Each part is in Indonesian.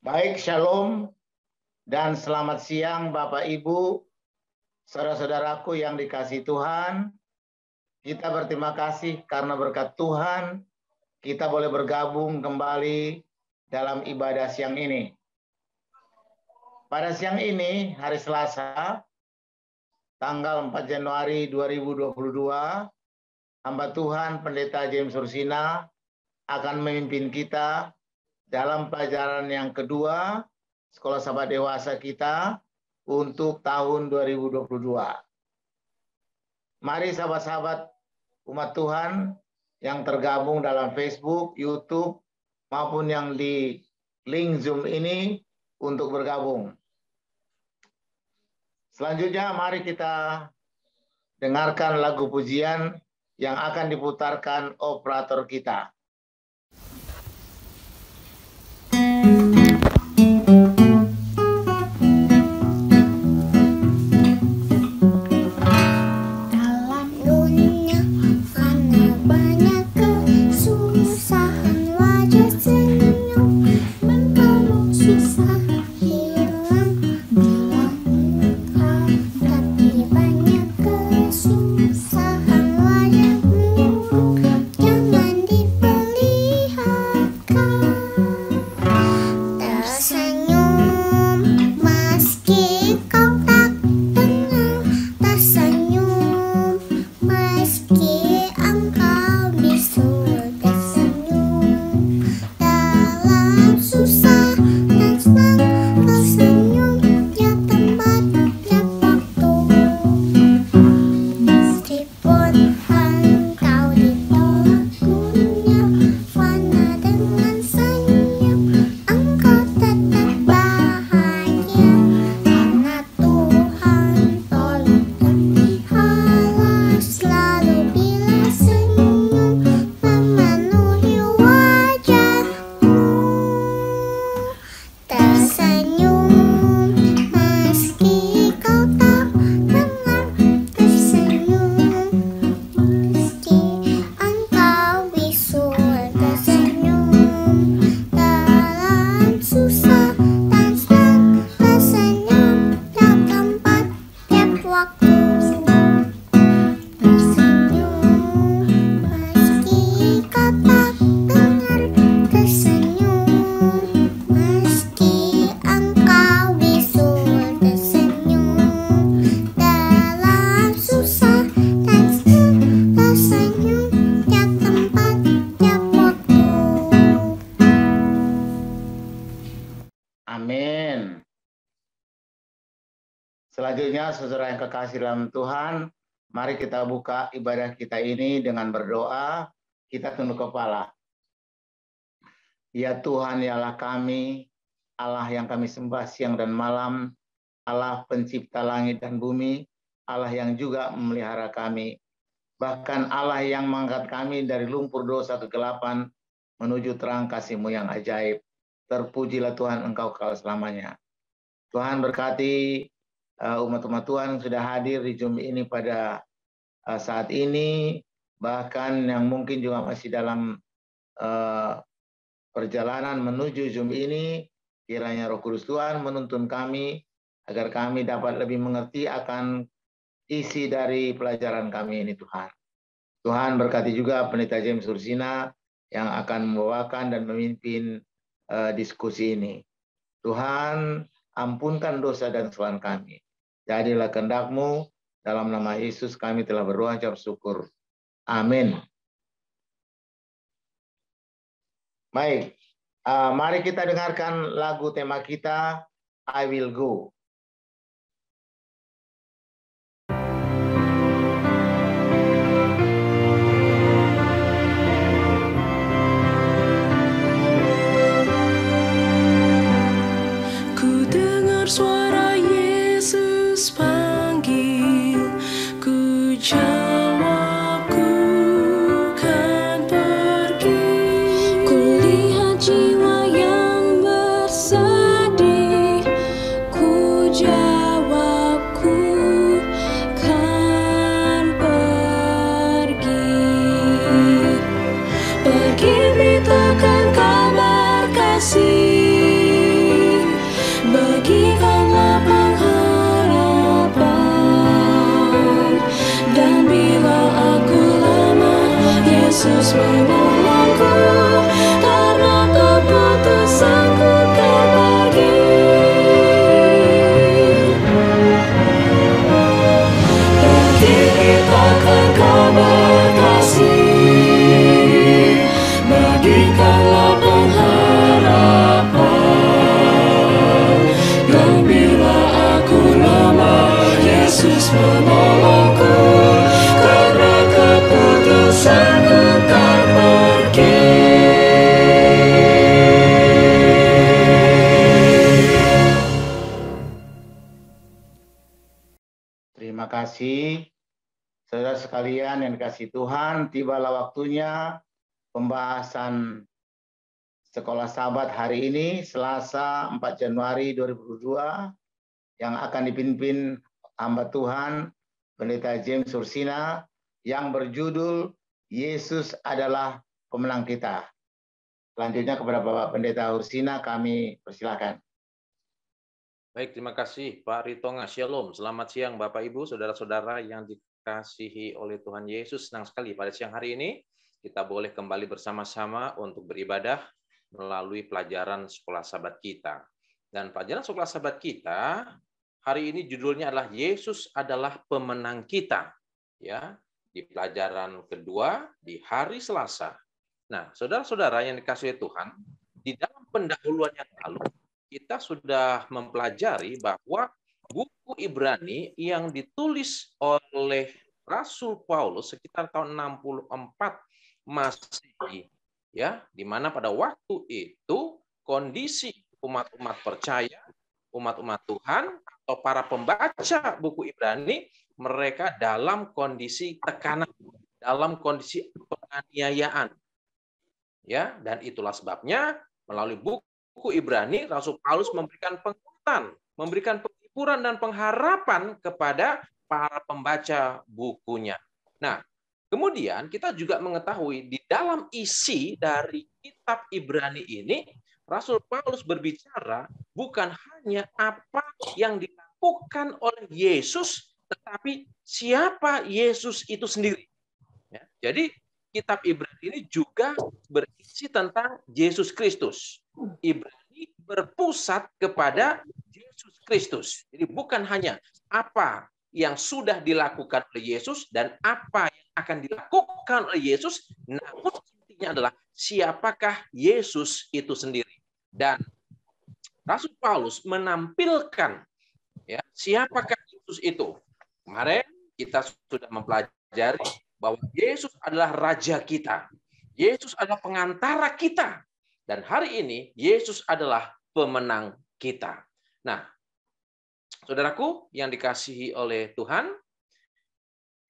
Baik, shalom dan selamat siang Bapak Ibu, saudara-saudaraku yang dikasihi Tuhan. Kita berterima kasih karena berkat Tuhan kita boleh bergabung kembali dalam ibadah siang ini. Pada siang ini, hari Selasa, tanggal 4 Januari 2022, hamba Tuhan Pendeta James Ursina akan memimpin kita dalam pelajaran yang kedua Sekolah Sahabat Dewasa kita untuk tahun 2022. Mari sahabat-sahabat umat Tuhan yang tergabung dalam Facebook, YouTube, maupun yang di link Zoom ini untuk bergabung. Selanjutnya mari kita dengarkan lagu pujian yang akan diputarkan operator kita. Amin. Selanjutnya, saudara yang kekasih dalam Tuhan, mari kita buka ibadah kita ini dengan berdoa. Kita tunduk kepala. Ya Tuhan, ya Allah kami, Allah yang kami sembah siang dan malam, Allah pencipta langit dan bumi, Allah yang juga memelihara kami. Bahkan Allah yang mengangkat kami dari lumpur dosa kegelapan menuju terang kasih-Mu yang ajaib. Terpujilah Tuhan, Engkau kekal selamanya. Tuhan berkati umat-umat Tuhan yang sudah hadir di Zoom ini pada saat ini, bahkan yang mungkin juga masih dalam perjalanan menuju Zoom ini, kiranya Roh Kudus Tuhan menuntun kami agar kami dapat lebih mengerti akan isi dari pelajaran kami ini, Tuhan. Tuhan berkati juga Pendeta James Ursina yang akan membawakan dan memimpin diskusi ini. Tuhan, ampunkan dosa dan kesalahan kami. Jadilah kehendak-Mu, dalam nama Yesus kami telah berdoa ucap syukur. Amin. Baik, mari kita dengarkan lagu tema kita, I Will Go. Ku dengar suara Yesus panggil, ku jawab ku kan pergi. Ku lihat jiwa yang bersedih, ku Yesus menolongku, karena keputusanku kan pergi. Beritakan kabar kasih, bagikanlah pengharapan. Dan bila aku lemah, Yesus menolongku, karena keputusanku kan pergi. Terima kasih. Saudara sekalian yang dikasihi Tuhan, tibalah waktunya pembahasan Sekolah Sahabat hari ini, Selasa 4 Januari 2022, yang akan dipimpin hamba Tuhan, Pendeta James Hursina, yang berjudul Yesus adalah pemenang kita. Selanjutnya kepada Bapak Pendeta Hursina, kami persilakan. Baik, terima kasih Pak Ritonga. Shalom, selamat siang Bapak Ibu, saudara-saudara yang dikasihi oleh Tuhan Yesus. Senang sekali pada siang hari ini kita boleh kembali bersama-sama untuk beribadah melalui pelajaran Sekolah Sahabat kita. Dan pelajaran Sekolah Sahabat kita hari ini judulnya adalah Yesus adalah pemenang kita. Ya, di pelajaran kedua di hari Selasa. Nah, saudara-saudara yang dikasihi Tuhan, di dalam pendahuluan yang lalu kita sudah mempelajari bahwa buku Ibrani yang ditulis oleh Rasul Paulus sekitar tahun 64 Masehi, ya, di mana pada waktu itu kondisi umat-umat percaya, umat-umat Tuhan atau para pembaca buku Ibrani, mereka dalam kondisi tekanan, dalam kondisi penganiayaan. Ya, dan itulah sebabnya melalui buku Ibrani, Rasul Paulus memberikan penguatan, memberikan penghiburan dan pengharapan kepada para pembaca bukunya. Nah, kemudian kita juga mengetahui di dalam isi dari kitab Ibrani ini, Rasul Paulus berbicara bukan hanya apa yang dilakukan oleh Yesus, tetapi siapa Yesus itu sendiri. Ya, jadi kitab Ibrani ini juga berisi tentang Yesus Kristus. Ibrani berpusat kepada Yesus Kristus. Jadi bukan hanya apa yang sudah dilakukan oleh Yesus dan apa yang akan dilakukan oleh Yesus, namun intinya adalah siapakah Yesus itu sendiri. Dan Rasul Paulus menampilkan ya siapakah Yesus itu. Kemarin kita sudah mempelajari bahwa Yesus adalah Raja kita. Yesus adalah pengantara kita. Dan hari ini Yesus adalah pemenang kita. Nah, saudaraku yang dikasihi oleh Tuhan,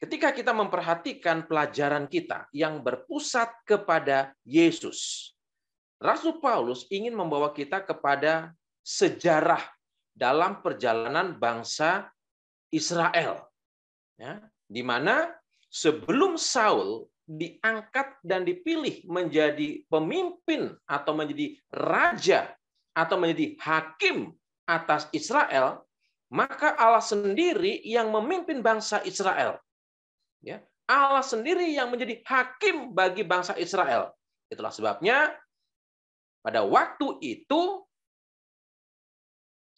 ketika kita memperhatikan pelajaran kita yang berpusat kepada Yesus, Rasul Paulus ingin membawa kita kepada sejarah dalam perjalanan bangsa Israel. Ya, di mana sebelum Saul diangkat dan dipilih menjadi pemimpin atau menjadi raja atau menjadi hakim atas Israel, maka Allah sendiri yang memimpin bangsa Israel. Ya, Allah sendiri yang menjadi hakim bagi bangsa Israel. Itulah sebabnya pada waktu itu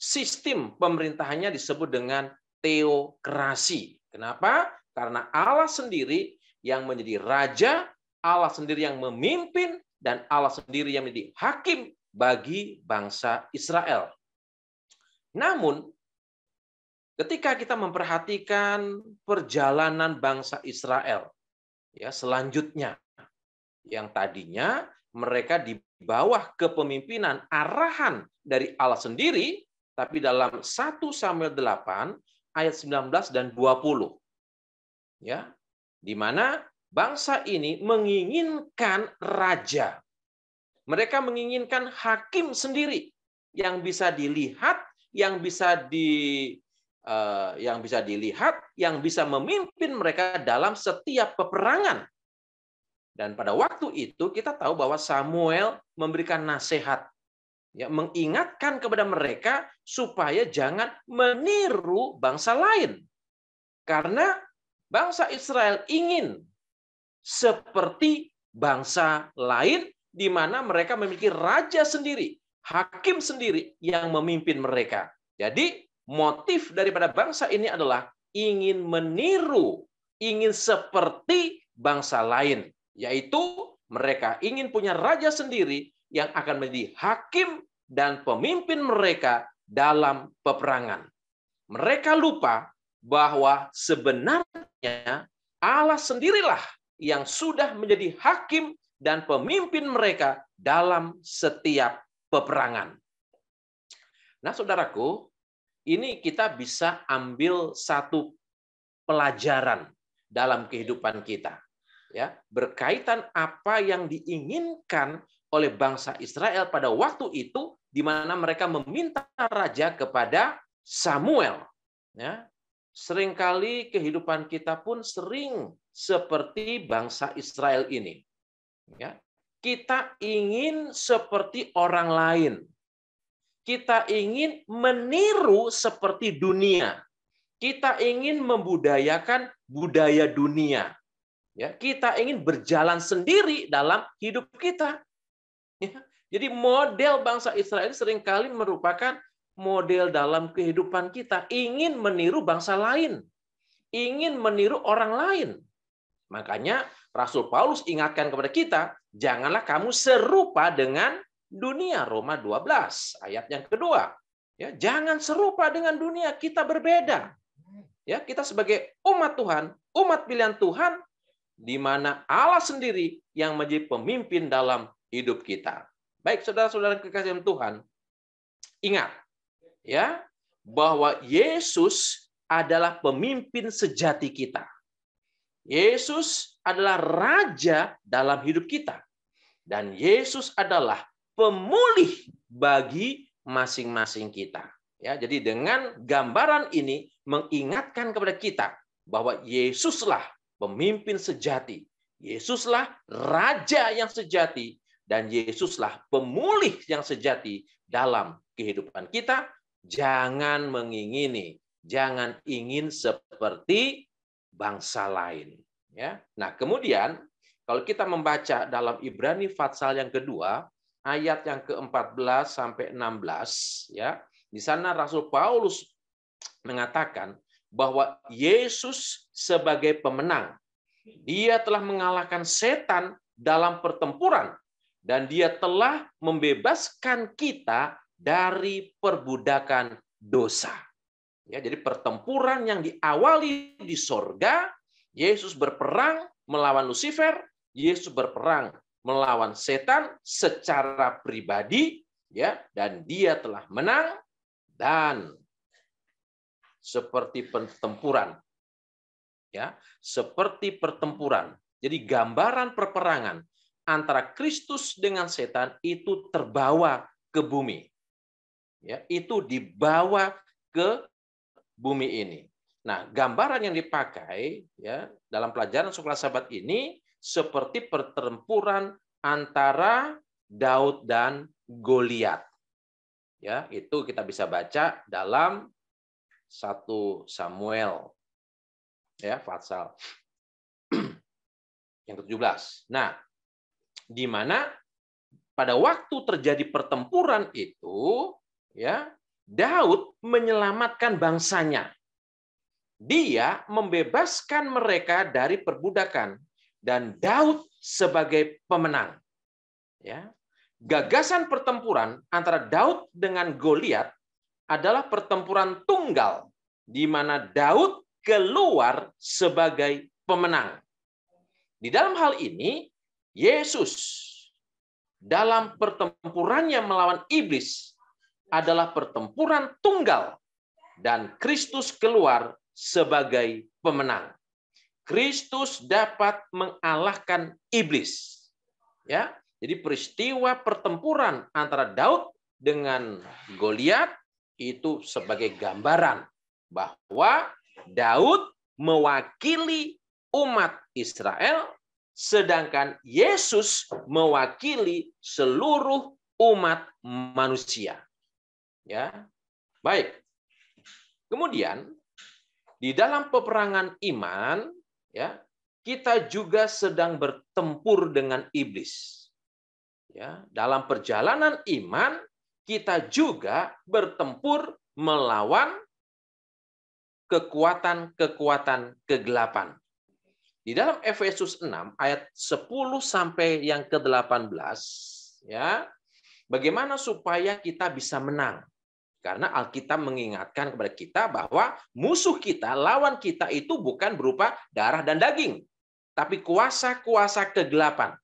sistem pemerintahannya disebut dengan teokrasi. Kenapa? Karena Allah sendiri yang menjadi raja, Allah sendiri yang memimpin, dan Allah sendiri yang menjadi hakim bagi bangsa Israel. Namun, ketika kita memperhatikan perjalanan bangsa Israel, ya selanjutnya, yang tadinya mereka di bawah kepemimpinan arahan dari Allah sendiri, tapi dalam 1 Samuel 8 ayat 19 dan 20. Ya, di mana bangsa ini menginginkan raja. Mereka menginginkan hakim sendiri yang bisa dilihat, yang bisa dilihat, yang bisa memimpin mereka dalam setiap peperangan. Dan pada waktu itu kita tahu bahwa Samuel memberikan nasihat, ya, mengingatkan kepada mereka supaya jangan meniru bangsa lain. Karena bangsa Israel ingin seperti bangsa lain di mana mereka memiliki raja sendiri, hakim sendiri yang memimpin mereka. Jadi motif daripada bangsa ini adalah ingin meniru, ingin seperti bangsa lain, yaitu mereka ingin punya raja sendiri yang akan menjadi hakim dan pemimpin mereka dalam peperangan. Mereka lupa bahwa sebenarnya Allah sendirilah yang sudah menjadi hakim dan pemimpin mereka dalam setiap peperangan. Nah, saudaraku, ini kita bisa ambil satu pelajaran dalam kehidupan kita, ya, berkaitan apa yang diinginkan oleh bangsa Israel pada waktu itu, di mana mereka meminta raja kepada Samuel. Ya, seringkali kehidupan kita pun sering seperti bangsa Israel ini. Ya, kita ingin seperti orang lain. Kita ingin meniru seperti dunia. Kita ingin membudayakan budaya dunia. Ya, kita ingin berjalan sendiri dalam hidup kita. Ya, jadi model bangsa Israel seringkali merupakan model dalam kehidupan kita. Ingin meniru bangsa lain. Ingin meniru orang lain. Makanya Rasul Paulus ingatkan kepada kita, janganlah kamu serupa dengan dunia. Roma 12 ayat yang kedua. Ya, jangan serupa dengan dunia, kita berbeda. Ya, kita sebagai umat Tuhan, umat pilihan Tuhan, di mana Allah sendiri yang menjadi pemimpin dalam hidup kita. Baik, saudara-saudara kekasih Tuhan, ingat ya bahwa Yesus adalah pemimpin sejati kita. Yesus adalah raja dalam hidup kita. Dan Yesus adalah pemulih bagi masing-masing kita. Ya, jadi dengan gambaran ini mengingatkan kepada kita bahwa Yesuslah pemimpin sejati. Yesuslah raja yang sejati dan Yesuslah pemulih yang sejati dalam kehidupan kita. Jangan mengingini, jangan ingin seperti bangsa lain. Ya. Nah, kemudian kalau kita membaca dalam Ibrani pasal yang kedua, ayat yang ke-14 sampai 16, ya, di sana Rasul Paulus mengatakan bahwa Yesus sebagai pemenang, dia telah mengalahkan setan dalam pertempuran dan dia telah membebaskan kita dari perbudakan dosa. Ya, jadi pertempuran yang diawali di sorga, Yesus berperang melawan Lucifer, Yesus berperang melawan setan secara pribadi, ya, dan dia telah menang. Dan seperti pertempuran, ya, seperti pertempuran. Jadi gambaran perperangan antara Kristus dengan setan itu terbawa ke bumi, ya, itu dibawa ke bumi ini. Nah, gambaran yang dipakai ya dalam pelajaran sekolah sahabat ini seperti pertempuran antara Daud dan Goliat. Ya, itu kita bisa baca dalam 1 Samuel ya, pasal yang ke-17. Nah, di mana pada waktu terjadi pertempuran itu ya, Daud menyelamatkan bangsanya. Dia membebaskan mereka dari perbudakan dan Daud sebagai pemenang. Ya. Gagasan pertempuran antara Daud dengan Goliat adalah pertempuran tunggal di mana Daud keluar sebagai pemenang. Di dalam hal ini, Yesus dalam pertempurannya melawan iblis adalah pertempuran tunggal dan Kristus keluar sebagai pemenang. Kristus dapat mengalahkan iblis. Ya, jadi peristiwa pertempuran antara Daud dengan Goliat itu sebagai gambaran bahwa Daud mewakili umat Israel, sedangkan Yesus mewakili seluruh umat manusia. Ya, baik. Kemudian di dalam peperangan iman, ya, kita juga sedang bertempur dengan iblis. Ya, dalam perjalanan iman, kita juga bertempur melawan kekuatan-kekuatan kegelapan. Di dalam Efesus 6 ayat 10 sampai yang ke-18, ya, bagaimana supaya kita bisa menang? Karena Alkitab mengingatkan kepada kita bahwa musuh kita, lawan kita itu bukan berupa darah dan daging, tapi kuasa-kuasa kegelapan.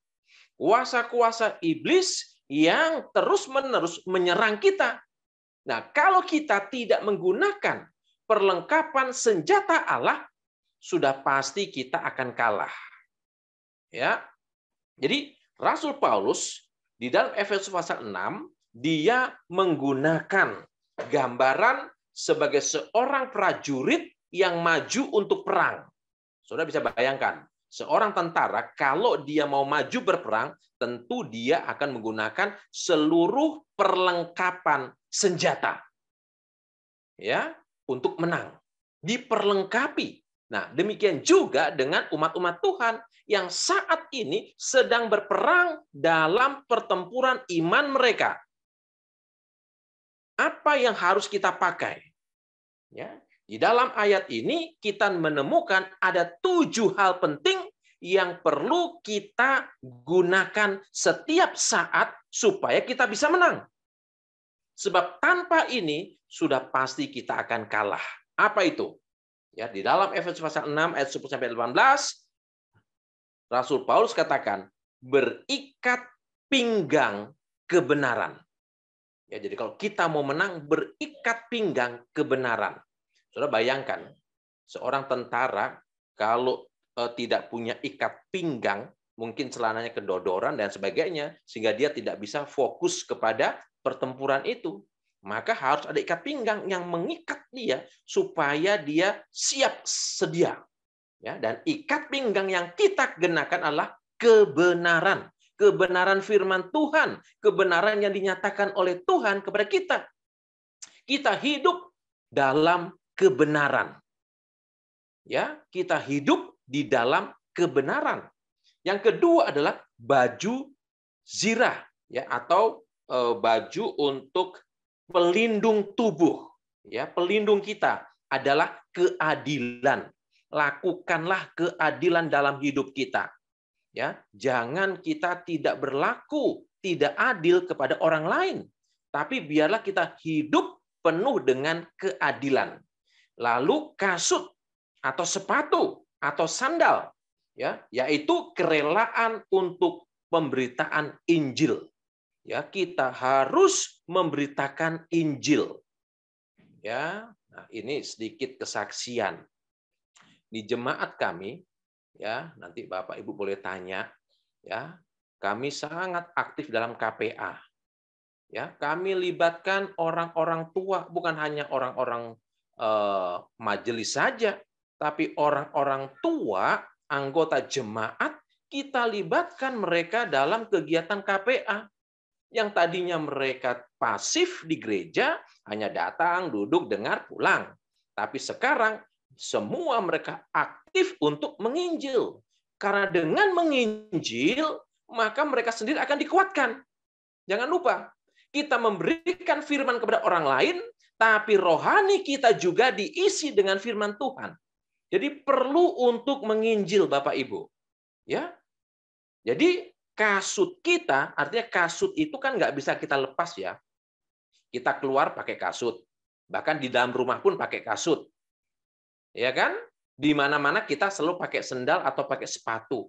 Kuasa-kuasa iblis yang terus-menerus menyerang kita. Nah, kalau kita tidak menggunakan perlengkapan senjata Allah, sudah pasti kita akan kalah. Ya. Jadi Rasul Paulus di dalam Efesus pasal 6 dia menggunakan gambaran sebagai seorang prajurit yang maju untuk perang. Saudara bisa bayangkan, seorang tentara kalau dia mau maju berperang, tentu dia akan menggunakan seluruh perlengkapan senjata. Ya, untuk menang. Diperlengkapi. Nah, demikian juga dengan umat-umat Tuhan yang saat ini sedang berperang dalam pertempuran iman mereka. Apa yang harus kita pakai? Ya, di dalam ayat ini kita menemukan ada 7 hal penting yang perlu kita gunakan setiap saat supaya kita bisa menang. Sebab tanpa ini sudah pasti kita akan kalah. Apa itu? Ya, di dalam Efesus pasal 6 ayat 10 sampai 18 Rasul Paulus katakan berikat pinggang kebenaran. Ya, jadi kalau kita mau menang, berikat pinggang kebenaran. Saudara bayangkan, seorang tentara kalau tidak punya ikat pinggang, mungkin celananya kedodoran dan sebagainya, sehingga dia tidak bisa fokus kepada pertempuran itu. Maka harus ada ikat pinggang yang mengikat dia supaya dia siap sedia. Ya, dan ikat pinggang yang kita gunakan adalah kebenaran. Kebenaran firman Tuhan, kebenaran yang dinyatakan oleh Tuhan kepada kita. Kita hidup dalam kebenaran. Ya, kita hidup di dalam kebenaran. Yang kedua adalah baju zirah, ya, atau baju untuk pelindung tubuh. Ya, pelindung kita adalah keadilan. Lakukanlah keadilan dalam hidup kita. Ya, jangan kita tidak berlaku tidak adil kepada orang lain, tapi biarlah kita hidup penuh dengan keadilan. Lalu kasut atau sepatu atau sandal, ya, yaitu kerelaan untuk pemberitaan Injil. Ya, kita harus memberitakan Injil. Ya, nah ini sedikit kesaksian di jemaat kami. Ya, nanti Bapak Ibu boleh tanya. Ya, kami sangat aktif dalam KPA. Ya, kami libatkan orang-orang tua, bukan hanya orang-orang majelis saja, tapi orang-orang tua, anggota jemaat, kita libatkan mereka dalam kegiatan KPA. Yang tadinya mereka pasif di gereja, hanya datang, duduk, dengar, pulang. Tapi sekarang semua mereka aktif untuk menginjil. Karena dengan menginjil, maka mereka sendiri akan dikuatkan. Jangan lupa, kita memberikan firman kepada orang lain, tapi rohani kita juga diisi dengan firman Tuhan. Jadi perlu untuk menginjil, Bapak Ibu. Ya, jadi kasut kita, artinya kasut itu kan nggak bisa kita lepas ya. Kita keluar pakai kasut. Bahkan di dalam rumah pun pakai kasut. Ya kan? Di mana-mana kita selalu pakai sendal atau pakai sepatu.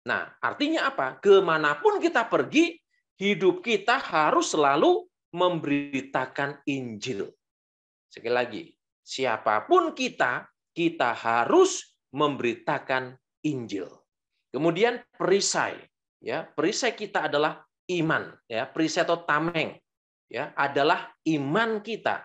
Nah, artinya apa? Kemanapun kita pergi, hidup kita harus selalu memberitakan Injil. Sekali lagi, siapapun kita harus memberitakan Injil. Kemudian perisai. Ya, perisai kita adalah iman, ya, perisai atau tameng, ya, adalah iman kita.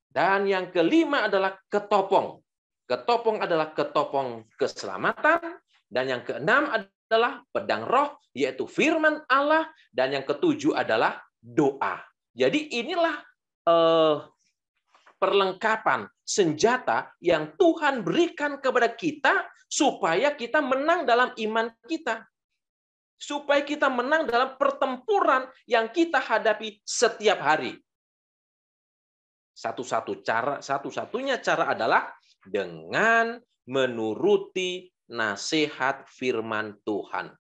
Dan yang kelima adalah ketopong. Ketopong adalah ketopong keselamatan, dan yang keenam adalah pedang roh, yaitu firman Allah, dan yang ketujuh adalah doa. Jadi inilah perlengkapan, senjata yang Tuhan berikan kepada kita supaya kita menang dalam iman kita. Supaya kita menang dalam pertempuran yang kita hadapi setiap hari. Satu-satunya cara adalah dengan menuruti nasihat firman Tuhan.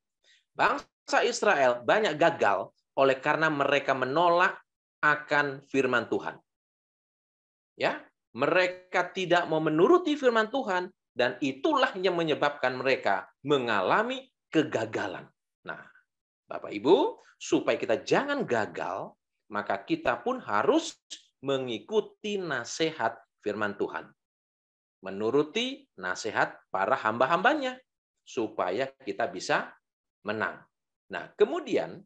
Bangsa Israel banyak gagal oleh karena mereka menolak akan firman Tuhan. Ya, mereka tidak mau menuruti firman Tuhan dan itulah yang menyebabkan mereka mengalami kegagalan. Nah, Bapak Ibu, supaya kita jangan gagal, maka kita pun harus mengikuti nasihat firman Tuhan. Menuruti nasihat para hamba-hambanya supaya kita bisa menang. Nah, kemudian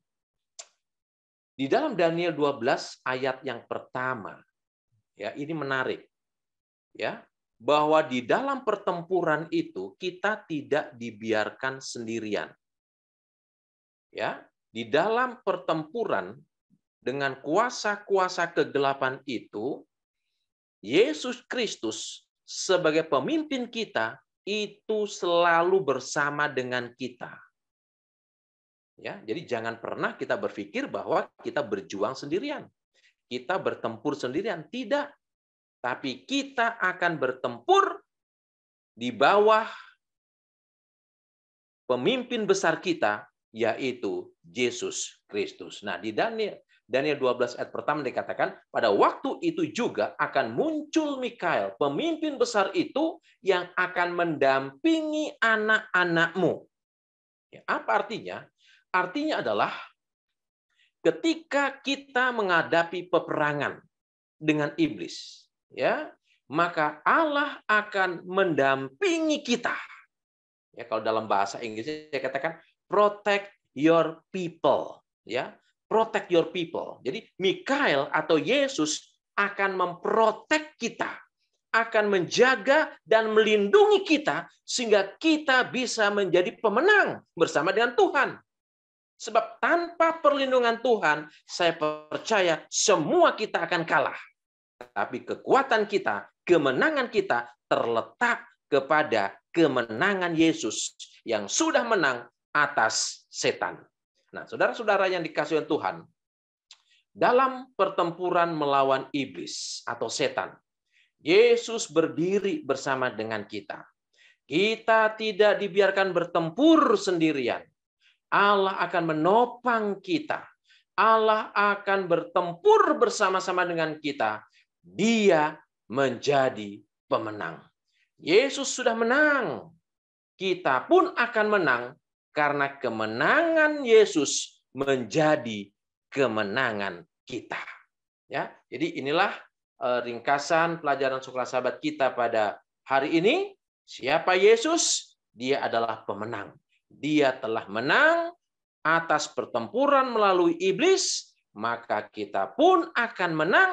di dalam Daniel 12 ayat yang pertama, ya, ini menarik. Ya, bahwa di dalam pertempuran itu kita tidak dibiarkan sendirian. Ya, di dalam pertempuran dengan kuasa-kuasa kegelapan itu, Yesus Kristus sebagai pemimpin kita itu selalu bersama dengan kita. Ya, jadi jangan pernah kita berpikir bahwa kita berjuang sendirian. Kita bertempur sendirian, tidak. Tapi kita akan bertempur di bawah pemimpin besar kita, yaitu Yesus Kristus. Nah, di Daniel 12 ayat pertama dikatakan, pada waktu itu juga akan muncul Mikael, pemimpin besar itu yang akan mendampingi anak-anakmu. Ya, apa artinya? Artinya adalah ketika kita menghadapi peperangan dengan iblis, ya, maka Allah akan mendampingi kita. Ya, kalau dalam bahasa Inggrisnya saya katakan protect your people, ya. Protect your people. Jadi Mikael atau Yesus akan memprotek kita, akan menjaga dan melindungi kita sehingga kita bisa menjadi pemenang bersama dengan Tuhan. Sebab tanpa perlindungan Tuhan, saya percaya semua kita akan kalah. Tapi kekuatan kita, kemenangan kita terletak kepada kemenangan Yesus yang sudah menang atas setan. Nah, saudara-saudara yang dikasihi Tuhan, dalam pertempuran melawan iblis atau setan, Yesus berdiri bersama dengan kita. Kita tidak dibiarkan bertempur sendirian. Allah akan menopang kita. Allah akan bertempur bersama-sama dengan kita. Dia menjadi pemenang. Yesus sudah menang. Kita pun akan menang karena kemenangan Yesus menjadi kemenangan kita. Ya, jadi inilah ringkasan pelajaran sekolah sahabat kita pada hari ini. Siapa Yesus? Dia adalah pemenang. Dia telah menang atas pertempuran melalui iblis, maka kita pun akan menang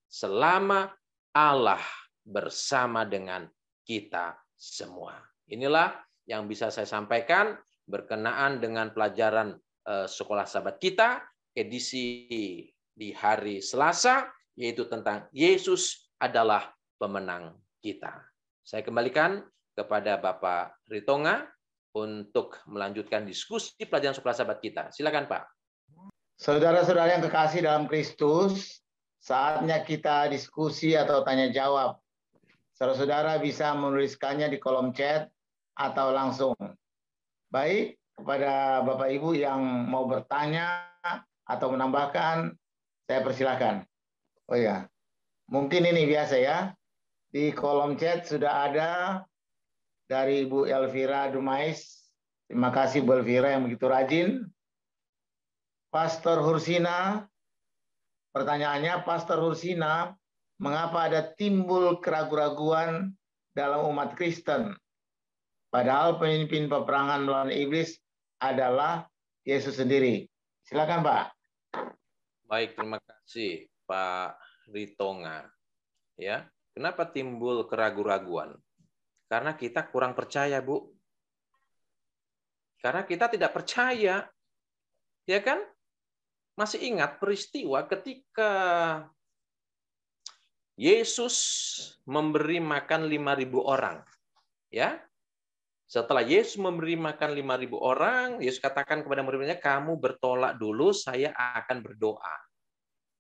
selama Allah bersama dengan kita semua. Inilah yang bisa saya sampaikan berkenaan dengan pelajaran sekolah sahabat kita, edisi di hari Selasa, yaitu tentang Yesus adalah pemenang kita. Saya kembalikan kepada Bapak Ritonga untuk melanjutkan diskusi pelajaran sekolah sahabat kita. Silakan, Pak. Saudara-saudara yang kekasih dalam Kristus, saatnya kita diskusi atau tanya jawab. Saudara-saudara bisa menuliskannya di kolom chat atau langsung. Baik, kepada Bapak Ibu yang mau bertanya atau menambahkan, saya persilakan. Oh ya, mungkin ini biasa ya. Di kolom chat sudah ada dari Ibu Elvira Dumais. Terima kasih Bu Elvira yang begitu rajin. Pastor Hursina, pertanyaannya, Pastor Hursina, mengapa ada timbul keraguan-raguan dalam umat Kristen? Padahal pemimpin peperangan melawan iblis adalah Yesus sendiri. Silakan, Pak. Baik, terima kasih Pak Ritonga. Ya, kenapa timbul keraguan-raguan? Karena kita kurang percaya, Bu. Karena kita tidak percaya. Ya kan? Masih ingat peristiwa ketika Yesus memberi makan 5.000 orang. Ya. Setelah Yesus memberi makan 5.000 orang, Yesus katakan kepada murid-muridnya, kamu bertolak dulu, saya akan berdoa.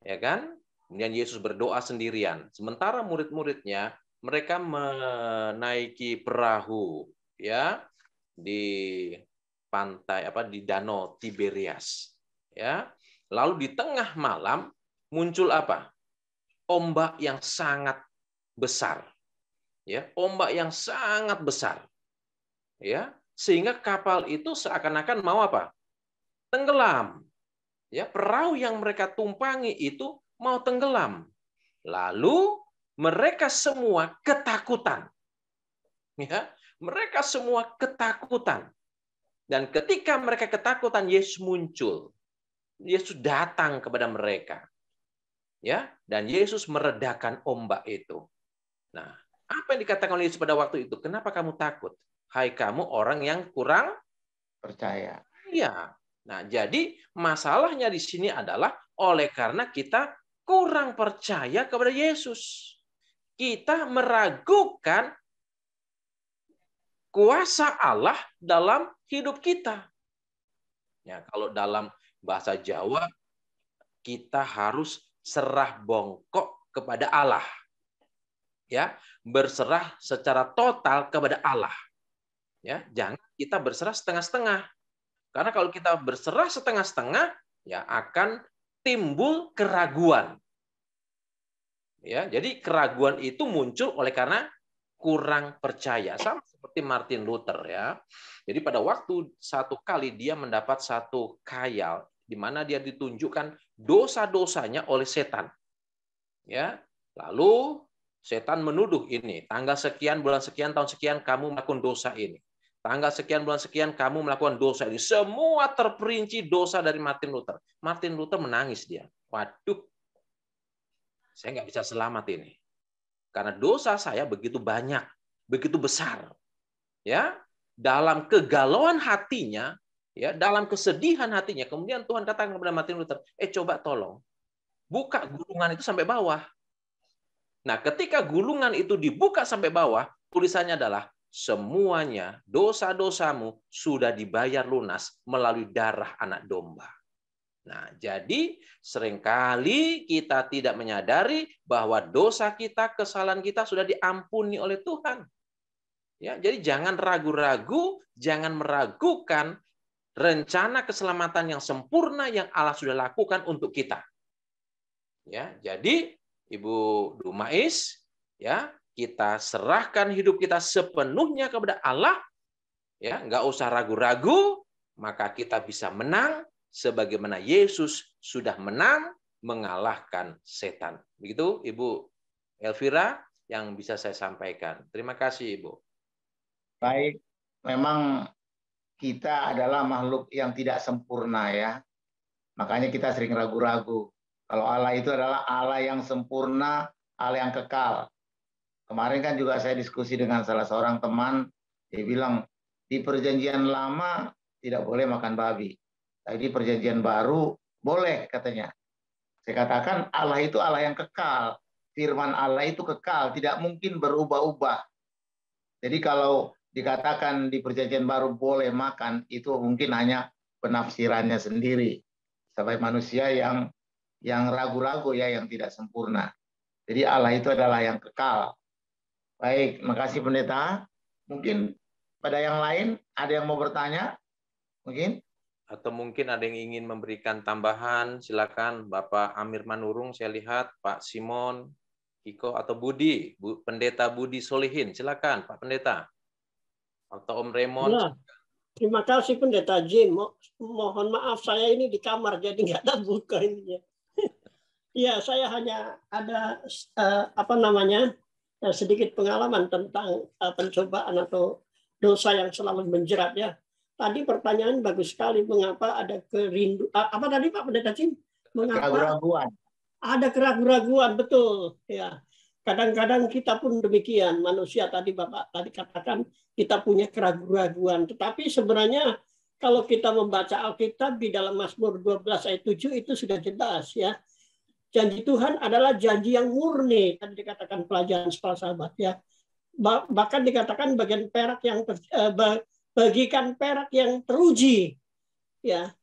Ya kan? Kemudian Yesus berdoa sendirian. Sementara murid-muridnya, mereka menaiki perahu ya di pantai di Danau Tiberias. Ya. Lalu di tengah malam muncul apa? Ombak yang sangat besar. Ya, ombak yang sangat besar. Ya, sehingga kapal itu seakan-akan mau apa? Tenggelam. Ya, perahu yang mereka tumpangi itu mau tenggelam. Lalu mereka semua ketakutan. Ya, mereka semua ketakutan. Dan ketika mereka ketakutan, Yesus muncul. Yesus datang kepada mereka. Ya, dan Yesus meredakan ombak itu. Nah, apa yang dikatakan oleh Yesus pada waktu itu? Kenapa kamu takut? Hai kamu orang yang kurang percaya. Iya. Nah, jadi masalahnya di sini adalah oleh karena kita kurang percaya kepada Yesus. Kita meragukan kuasa Allah dalam hidup kita. Ya, kalau dalam bahasa Jawa, kita harus serah bongkok kepada Allah. Ya, berserah secara total kepada Allah. Ya, jangan kita berserah setengah-setengah. Karena kalau kita berserah setengah-setengah, ya akan timbul keraguan. Ya, jadi keraguan itu muncul oleh karena kurang percaya. Sama seperti Martin Luther ya. Jadi pada waktu satu kali dia mendapat satu khayal di mana dia ditunjukkan dosa-dosanya oleh setan. Ya. Lalu setan menuduh ini, tanggal sekian, bulan sekian, tahun sekian kamu melakukan dosa ini. Tanggal sekian, bulan sekian, kamu melakukan dosa ini. Semua terperinci dosa dari Martin Luther. Martin Luther menangis dia. Waduh, saya nggak bisa selamat ini. Karena dosa saya begitu banyak, begitu besar. Ya, dalam kegalauan hatinya, ya, dalam kesedihan hatinya, kemudian Tuhan katakan kepada Martin Luther, coba tolong, buka gulungan itu sampai bawah. Nah, ketika gulungan itu dibuka sampai bawah, tulisannya adalah, semuanya dosa-dosamu sudah dibayar lunas melalui darah anak domba. Nah, jadi seringkali kita tidak menyadari bahwa dosa kita, kesalahan kita sudah diampuni oleh Tuhan. Ya, jadi jangan ragu-ragu, jangan meragukan rencana keselamatan yang sempurna yang Allah sudah lakukan untuk kita. Ya, jadi Ibu Dumais, ya, kita serahkan hidup kita sepenuhnya kepada Allah, ya, nggak usah ragu-ragu, maka kita bisa menang sebagaimana Yesus sudah menang mengalahkan setan. Begitu Ibu Elvira yang bisa saya sampaikan. Terima kasih Ibu. Baik, memang kita adalah makhluk yang tidak sempurna ya. Makanya kita sering ragu-ragu. Kalau Allah itu adalah Allah yang sempurna, Allah yang kekal. Kemarin kan juga saya diskusi dengan salah seorang teman, dia bilang di perjanjian lama tidak boleh makan babi. Tapi di perjanjian baru boleh katanya. Saya katakan Allah itu Allah yang kekal. Firman Allah itu kekal, tidak mungkin berubah-ubah. Jadi kalau dikatakan di perjanjian baru boleh makan, itu mungkin hanya penafsirannya sendiri. Sebagai manusia yang ragu-ragu ya, yang tidak sempurna. Jadi Allah itu adalah yang kekal. Baik, makasih Pendeta. Mungkin pada yang lain ada yang mau bertanya? Mungkin? Atau mungkin ada yang ingin memberikan tambahan, silakan Bapak Amir Manurung, saya lihat Pak Simon, Iko atau Budi, Pendeta Budi Solihin, silakan Pak Pendeta. Atau Om Raymond. Ya, terima kasih Pendeta Jim. Mohon maaf saya ini di kamar jadi nggak ada buka ini. Ya, saya hanya ada sedikit pengalaman tentang pencobaan atau dosa yang selalu menjerat ya. Tadi pertanyaan bagus sekali, mengapa ada apa tadi Pak Pendeta Jim? Mengapa keraguan? Ada keraguan, betul ya. Kadang-kadang kita pun demikian, manusia tadi Bapak tadi katakan kita punya keraguan, tetapi sebenarnya kalau kita membaca Alkitab di dalam Mazmur 12 ayat 7 itu sudah jelas ya. Janji Tuhan adalah janji yang murni, kan dikatakan pelajaran para sahabat ya. Bahkan dikatakan bagikan perak yang teruji ya.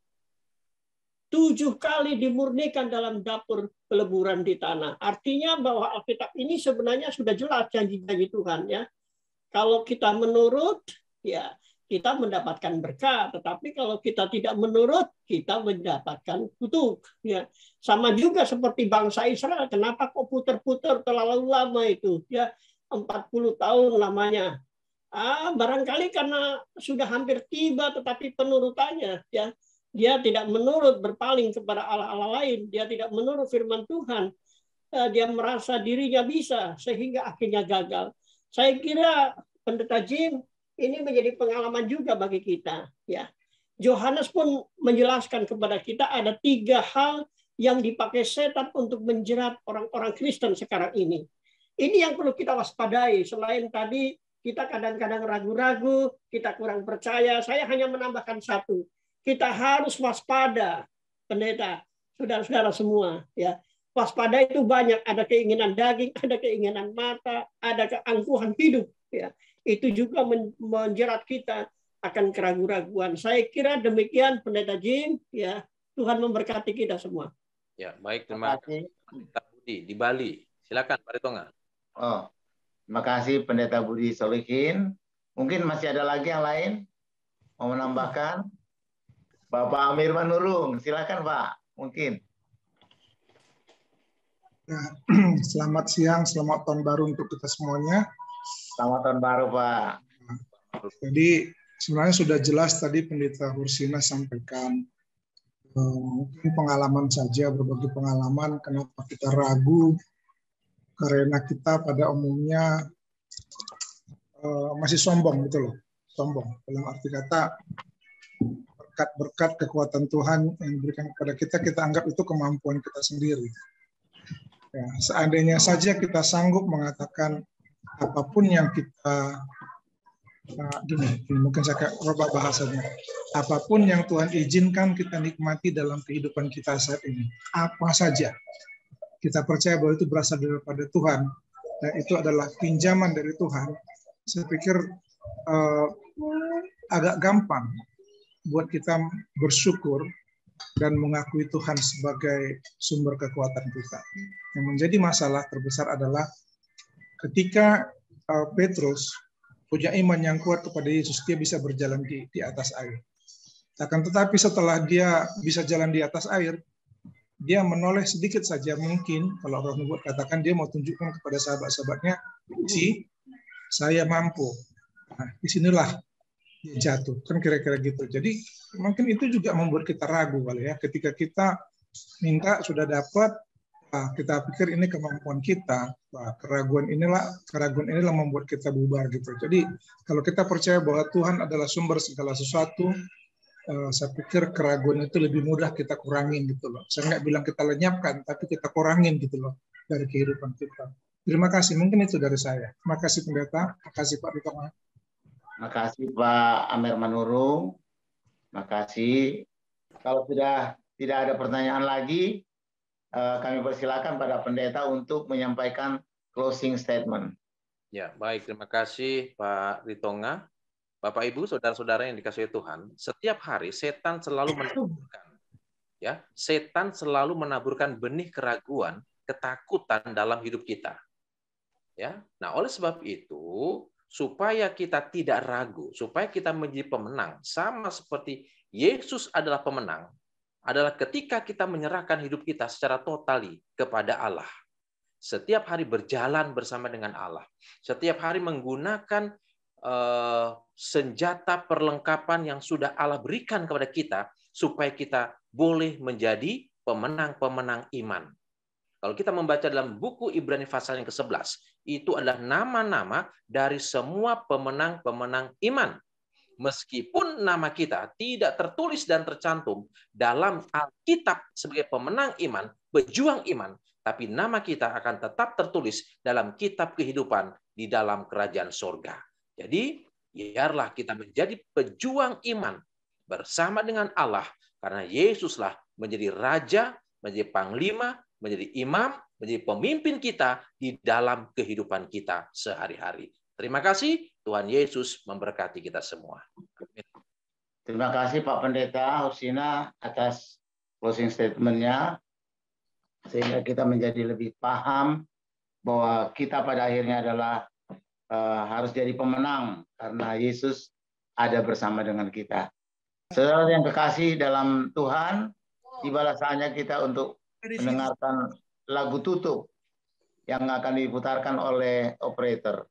7 kali dimurnikan dalam dapur peleburan di tanah. Artinya bahwa Alkitab ini sebenarnya sudah jelas janji-janji Tuhan ya. Kalau kita menurut ya kita mendapatkan berkat, tetapi kalau kita tidak menurut kita mendapatkan kutuk ya. Sama juga seperti bangsa Israel, kenapa kok putar-putar terlalu lama itu ya, 40 tahun lamanya. Barangkali karena sudah hampir tiba tetapi penurutannya ya. Dia tidak menurut, berpaling kepada Allah-Allah lain. Dia tidak menurut firman Tuhan. Dia merasa dirinya bisa, sehingga akhirnya gagal. Saya kira Pendeta Jim, ini menjadi pengalaman juga bagi kita. Ya, Yohanes pun menjelaskan kepada kita ada 3 hal yang dipakai setan untuk menjerat orang-orang Kristen sekarang ini. Ini yang perlu kita waspadai. Selain tadi kita kadang-kadang ragu-ragu, kita kurang percaya. Saya hanya menambahkan 1. Kita harus waspada, pendeta, saudara-saudara semua. Ya, waspada itu banyak. Ada keinginan daging, ada keinginan mata, ada keangkuhan hidup. Ya, itu juga menjerat kita akan keraguan-raguan. Saya kira demikian, Pendeta Jim. Ya, Tuhan memberkati kita semua. Ya, baik, terima kasih. Pendeta Budi di Bali. Silakan, Pak Ritonga. Terima kasih Pendeta Budi Solihin. Mungkin masih ada lagi yang lain mau menambahkan? Bapak Amir Manurung, silakan Pak, mungkin. Ya, selamat siang, selamat tahun baru untuk kita semuanya. Selamat tahun baru Pak. Jadi sebenarnya sudah jelas tadi Pendeta Hursina sampaikan, mungkin pengalaman saja, berbagai pengalaman, kenapa kita ragu, karena kita pada umumnya masih sombong gitu loh, sombong. Dalam arti kata, berkat kekuatan Tuhan yang diberikan kepada kita, kita anggap itu kemampuan kita sendiri. Ya, seandainya saja kita sanggup mengatakan apapun yang kita, mungkin saya coba bahasanya, apapun yang Tuhan izinkan kita nikmati dalam kehidupan kita saat ini, apa saja, kita percaya bahwa itu berasal daripada Tuhan, dan itu adalah pinjaman dari Tuhan. Saya pikir agak gampang buat kita bersyukur dan mengakui Tuhan sebagai sumber kekuatan kita. Yang menjadi masalah terbesar adalah ketika Petrus punya iman yang kuat kepada Yesus, dia bisa berjalan di atas air. Akan tetapi setelah dia bisa jalan di atas air, dia menoleh sedikit saja, mungkin kalau Roh Nubuat katakan dia mau tunjukkan kepada sahabat-sahabatnya, saya mampu. Nah, disinilah dia jatuh, kan kira-kira gitu. Jadi mungkin itu juga membuat kita ragu kali ya, ketika kita minta sudah dapat, kita pikir ini kemampuan kita, keraguan inilah membuat kita bubar gitu. Jadi kalau kita percaya bahwa Tuhan adalah sumber segala sesuatu, saya pikir keraguan itu lebih mudah kita kurangin gitu loh. Saya nggak bilang kita lenyapkan, tapi kita kurangin gitu loh dari kehidupan kita. Terima kasih, mungkin itu dari saya. Terima kasih Pendeta, terima kasih Pak Ritonga. Terima kasih Pak Amir Manurung. Terima kasih. Kalau sudah tidak ada pertanyaan lagi, kami persilakan pada pendeta untuk menyampaikan closing statement. Ya, baik. Terima kasih Pak Ritonga. Bapak Ibu, saudara-saudara yang dikasihi Tuhan, setiap hari setan selalu menaburkan, ya, setan selalu menaburkan benih keraguan, ketakutan dalam hidup kita. Ya, nah oleh sebab itu, supaya kita tidak ragu, supaya kita menjadi pemenang, sama seperti Yesus adalah pemenang, adalah ketika kita menyerahkan hidup kita secara totali kepada Allah. Setiap hari berjalan bersama dengan Allah. Setiap hari menggunakan senjata perlengkapan yang sudah Allah berikan kepada kita, supaya kita boleh menjadi pemenang-pemenang iman. Kalau kita membaca dalam buku Ibrani pasal yang ke-11, itu adalah nama-nama dari semua pemenang-pemenang iman. Meskipun nama kita tidak tertulis dan tercantum dalam Alkitab sebagai pemenang iman, pejuang iman, tapi nama kita akan tetap tertulis dalam kitab kehidupan di dalam kerajaan sorga. Jadi, biarlah kita menjadi pejuang iman bersama dengan Allah, karena Yesuslah menjadi Raja, menjadi Panglima, menjadi imam, menjadi pemimpin kita di dalam kehidupan kita sehari-hari. Terima kasih, Tuhan Yesus memberkati kita semua. Terima kasih Pak Pendeta Husina atas closing statement-nya, sehingga kita menjadi lebih paham bahwa kita pada akhirnya adalah harus jadi pemenang karena Yesus ada bersama dengan kita. Saudara yang kekasih dalam Tuhan, tibalah saatnya kita untuk mendengarkan lagu tutup yang akan diputarkan oleh operator.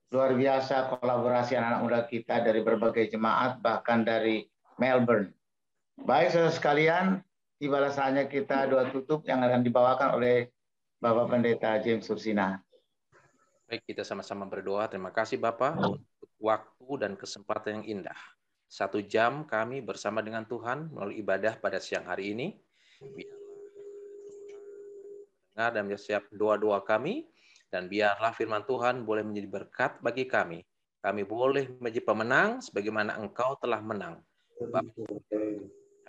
Luar biasa kolaborasi anak-anak muda kita dari berbagai jemaat, bahkan dari Melbourne. Baik, saudara sekalian, tibalah saatnya kita doa tutup yang akan dibawakan oleh Bapak Pendeta James Hursina. Baik, kita sama-sama berdoa. Terima kasih Bapak untuk waktu dan kesempatan yang indah. 1 jam kami bersama dengan Tuhan melalui ibadah pada siang hari ini. Biarlah dan siap doa-doa kami. Dan biarlah firman Tuhan boleh menjadi berkat bagi kami. Kami boleh menjadi pemenang sebagaimana Engkau telah menang. Bapak,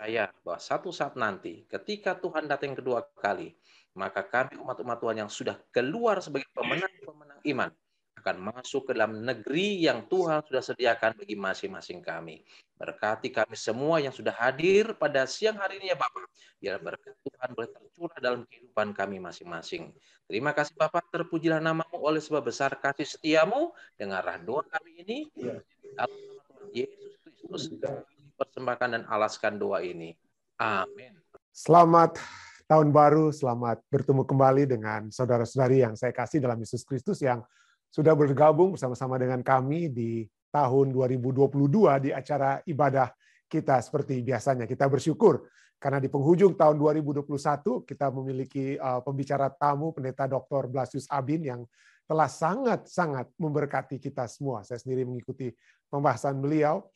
percaya bahwa satu saat nanti ketika Tuhan datang kedua kali, maka kami umat-umat Tuhan yang sudah keluar sebagai pemenang-pemenang iman akan masuk ke dalam negeri yang Tuhan sudah sediakan bagi masing-masing kami. Berkati kami semua yang sudah hadir pada siang hari ini ya Bapak. Biar berkat Tuhan boleh tercurah dalam kehidupan kami masing-masing. Terima kasih Bapak, terpujilah namamu oleh sebab besar kasih setiamu. Dengarlah doa kami ini. Dalam nama Tuhan Yesus Kristus, kami persembahkan dan alaskan doa ini. Amin. Selamat tahun baru, selamat bertemu kembali dengan saudara-saudari yang saya kasih dalam Yesus Kristus yang sudah bergabung bersama-sama dengan kami di tahun 2022 di acara ibadah kita seperti biasanya. Kita bersyukur karena di penghujung tahun 2021 kita memiliki pembicara tamu Pendeta Dr. Blasius Abin yang telah sangat-sangat memberkati kita semua. Saya sendiri mengikuti pembahasan beliau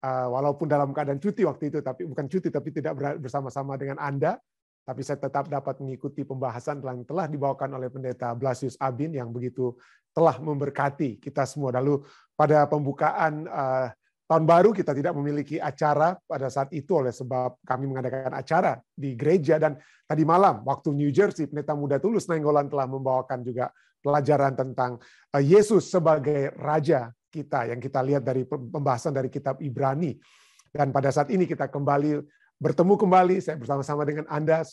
walaupun dalam keadaan cuti waktu itu, tapi bukan cuti tapi tidak bersama-sama dengan Anda. Tapi saya tetap dapat mengikuti pembahasan yang telah dibawakan oleh Pendeta Blasius Abin yang begitu telah memberkati kita semua. Lalu pada pembukaan tahun baru kita tidak memiliki acara pada saat itu oleh sebab kami mengadakan acara di gereja. Dan tadi malam waktu New Jersey, Pendeta Muda Tulus Nainggolan telah membawakan juga pelajaran tentang Yesus sebagai Raja kita yang kita lihat dari pembahasan dari kitab Ibrani. Dan pada saat ini kita bertemu kembali, saya bersama-sama dengan Anda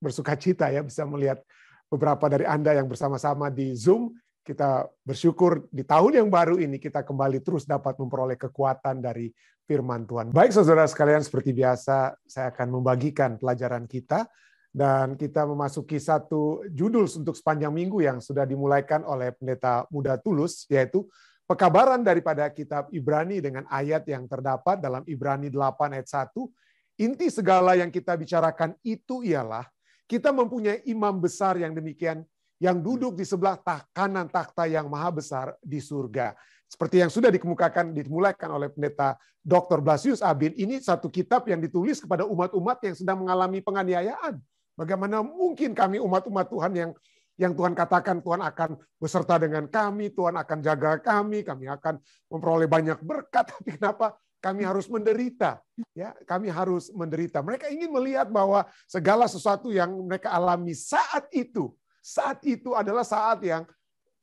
bersukacita ya bisa melihat beberapa dari Anda yang bersama-sama di Zoom. Kita bersyukur di tahun yang baru ini kita kembali terus dapat memperoleh kekuatan dari firman Tuhan. Baik saudara sekalian, seperti biasa saya akan membagikan pelajaran kita dan kita memasuki satu judul untuk sepanjang minggu yang sudah dimulaikan oleh Pendeta Muda Tulus, yaitu pekabaran daripada kitab Ibrani dengan ayat yang terdapat dalam Ibrani 8 ayat 1. Inti segala yang kita bicarakan itu ialah kita mempunyai imam besar yang demikian, yang duduk di sebelah kanan takhta yang maha besar di surga. Seperti yang sudah dimulaikan oleh Pendeta Dr. Blasius Abin, ini satu kitab yang ditulis kepada umat-umat yang sedang mengalami penganiayaan. Bagaimana mungkin kami umat-umat Tuhan yang Tuhan katakan Tuhan akan beserta dengan kami, Tuhan akan jaga kami akan memperoleh banyak berkat, tapi kenapa kami harus menderita? Ya, kami harus menderita. Mereka ingin melihat bahwa segala sesuatu yang mereka alami saat itu adalah saat yang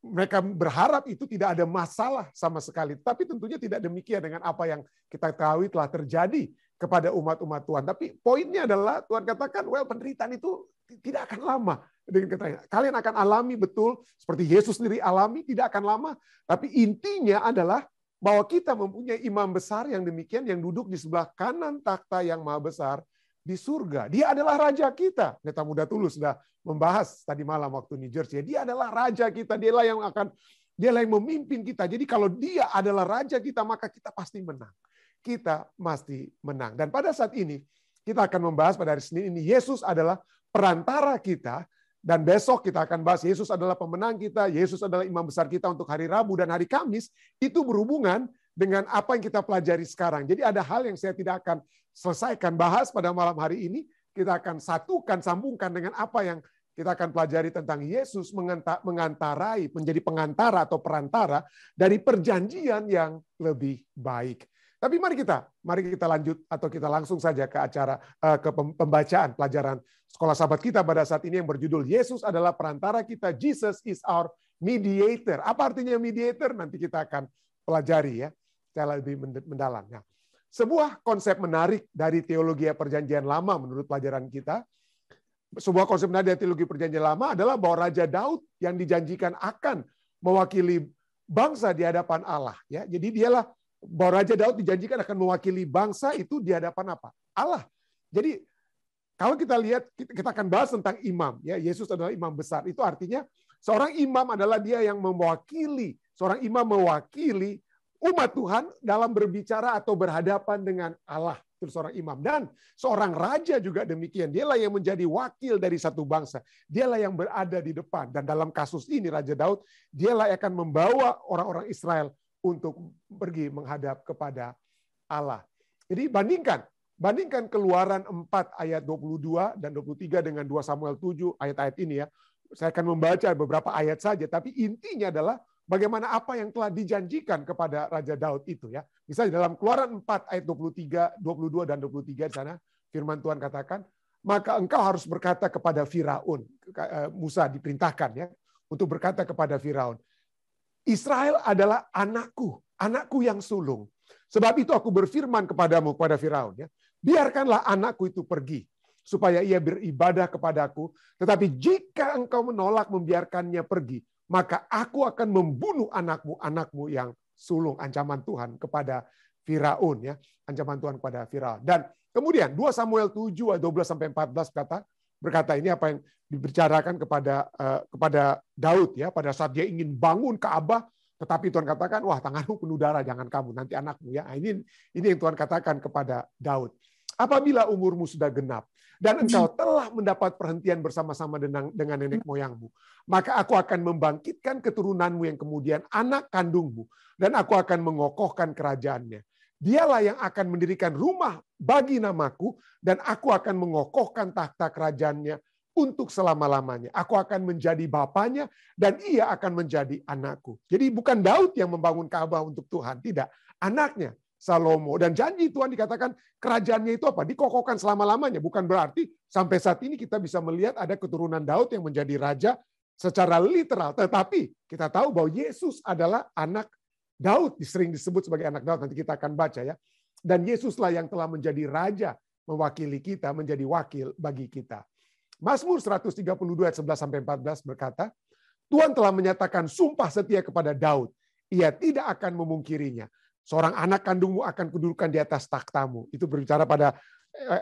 mereka berharap itu tidak ada masalah sama sekali. Tapi tentunya tidak demikian dengan apa yang kita ketahui telah terjadi kepada umat-umat Tuhan. Tapi poinnya adalah Tuhan katakan, penderitaan itu tidak akan lama. Dengan katanya, kalian akan alami betul seperti Yesus sendiri alami, tidak akan lama. Tapi intinya adalah bahwa kita mempunyai imam besar yang demikian yang duduk di sebelah kanan takhta yang maha besar di surga. Dia adalah raja kita. Pendeta Muda Tulus sudah membahas tadi malam waktu New Jersey. Dia adalah raja kita. Dialah yang memimpin kita. Jadi kalau dia adalah raja kita, maka kita pasti menang. Kita pasti menang. Dan pada saat ini kita akan membahas pada hari Senin ini Yesus adalah perantara kita. Dan besok kita akan bahas Yesus adalah pemenang kita, Yesus adalah imam besar kita untuk hari Rabu dan hari Kamis. Itu berhubungan dengan apa yang kita pelajari sekarang. Jadi ada hal yang saya tidak akan selesaikan bahas pada malam hari ini. Kita akan sambungkan dengan apa yang kita akan pelajari tentang Yesus mengantarai, menjadi pengantara atau perantara dari perjanjian yang lebih baik. Tapi mari kita lanjut atau kita langsung saja ke acara ke pembacaan pelajaran sekolah sahabat kita pada saat ini yang berjudul Yesus adalah perantara kita, Jesus is our mediator. Apa artinya mediator? Nanti kita akan pelajari ya secara lebih mendalam. Nah, sebuah konsep menarik dari teologi perjanjian lama menurut pelajaran kita. Sebuah konsep menarik dari teologi perjanjian lama adalah bahwa Raja Daud yang dijanjikan akan mewakili bangsa di hadapan Allah. Ya, jadi dialah bahwa Raja Daud dijanjikan akan mewakili bangsa itu di hadapan apa? Allah. Jadi kalau kita lihat, kita akan bahas tentang imam. Ya, Yesus adalah imam besar. Itu artinya seorang imam adalah dia yang mewakili. Seorang imam mewakili umat Tuhan dalam berbicara atau berhadapan dengan Allah. Itu seorang imam. Dan seorang raja juga demikian. Dialah yang menjadi wakil dari satu bangsa. Dialah yang berada di depan. Dan dalam kasus ini Raja Daud, dialah yang akan membawa orang-orang Israel untuk pergi menghadap kepada Allah. Jadi bandingkan Keluaran 4 ayat 22 dan 23 dengan 2 Samuel 7 ayat-ayat ini ya. Saya akan membaca beberapa ayat saja, tapi intinya adalah bagaimana apa yang telah dijanjikan kepada Raja Daud itu ya. Misalnya dalam Keluaran 4 ayat 23, 22 dan 23 di sana firman Tuhan katakan, maka engkau harus berkata kepada Firaun. Musa diperintahkan ya untuk berkata kepada Firaun, Israel adalah anakku, anakku yang sulung. Sebab itu aku berfirman kepadamu, kepada Firaun, ya, biarkanlah anakku itu pergi, supaya ia beribadah kepadaku. Tetapi jika engkau menolak membiarkannya pergi, maka aku akan membunuh anakmu yang sulung. Ancaman Tuhan kepada Firaun, ya, ancaman Tuhan kepada Firaun. Dan kemudian 2 Samuel 7 ayat 12-14 berkata ini apa yang dibicarakan kepada Daud, ya, pada saat dia ingin bangun Ka'bah. Tetapi Tuhan katakan, wah tanganmu penuh darah, jangan kamu, nanti anakmu. Ya, ini yang Tuhan katakan kepada Daud. Apabila umurmu sudah genap dan engkau telah mendapat perhentian bersama-sama dengan nenek moyangmu, maka aku akan membangkitkan keturunanmu yang kemudian anak kandungmu, dan aku akan mengokohkan kerajaannya. Dialah yang akan mendirikan rumah bagi namaku, dan aku akan mengokohkan takhta kerajaannya untuk selama-lamanya. Aku akan menjadi bapaknya dan ia akan menjadi anakku. Jadi bukan Daud yang membangun Ka'bah untuk Tuhan, tidak. Anaknya Salomo. Dan janji Tuhan dikatakan kerajaannya itu apa? Dikokohkan selama-lamanya. Bukan berarti sampai saat ini kita bisa melihat ada keturunan Daud yang menjadi raja secara literal. Tetapi kita tahu bahwa Yesus adalah anak Daud, sering disebut sebagai anak Daud. Nanti kita akan baca ya. Dan Yesuslah yang telah menjadi raja, mewakili kita, menjadi wakil bagi kita. Mazmur 132 ayat 11-14 berkata, Tuhan telah menyatakan sumpah setia kepada Daud. Ia tidak akan memungkirinya. Seorang anak kandungmu akan kududukan di atas takhtamu. Itu berbicara pada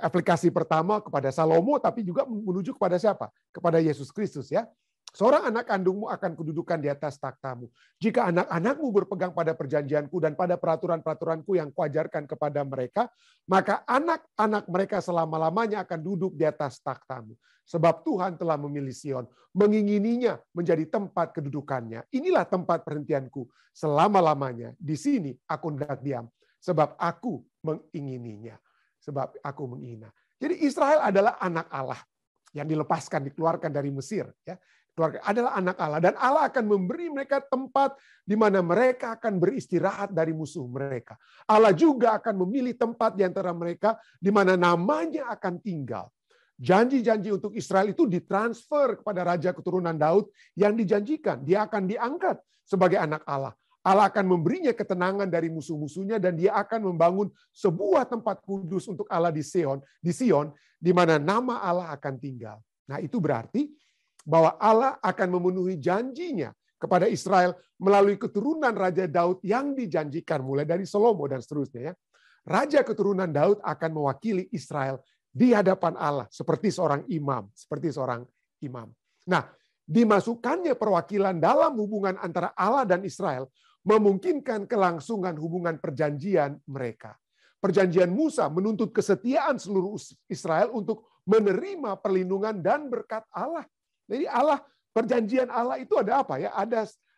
aplikasi pertama kepada Salomo, tapi juga menuju kepada siapa? Kepada Yesus Kristus, ya. Seorang anak kandungmu akan kududukan di atas takhtamu. Jika anak-anakmu berpegang pada perjanjianku dan pada peraturan-peraturanku yang kuajarkan kepada mereka, maka anak-anak mereka selama-lamanya akan duduk di atas takhtamu. Sebab Tuhan telah memilih Sion, mengingininya menjadi tempat kedudukannya. Inilah tempat perhentianku selama-lamanya. Di sini aku hendak diam, sebab aku mengingininya. Sebab aku menghina. Jadi Israel adalah anak Allah yang dilepaskan, dikeluarkan dari Mesir, ya. Keluarga adalah anak Allah, dan Allah akan memberi mereka tempat di mana mereka akan beristirahat dari musuh mereka. Allah juga akan memilih tempat di antara mereka di mana namanya akan tinggal. Janji-janji untuk Israel itu ditransfer kepada raja keturunan Daud yang dijanjikan. Dia akan diangkat sebagai anak Allah. Allah akan memberinya ketenangan dari musuh-musuhnya, dan dia akan membangun sebuah tempat kudus untuk Allah di Sion, di mana nama Allah akan tinggal. Nah, itu berarti bahwa Allah akan memenuhi janjinya kepada Israel melalui keturunan Raja Daud yang dijanjikan mulai dari Salomo dan seterusnya. Ya. Raja keturunan Daud akan mewakili Israel di hadapan Allah seperti seorang imam. Nah, dimasukkannya perwakilan dalam hubungan antara Allah dan Israel memungkinkan kelangsungan hubungan perjanjian mereka. Perjanjian Musa menuntut kesetiaan seluruh Israel untuk menerima perlindungan dan berkat Allah. Jadi perjanjian Allah itu ada apa ya?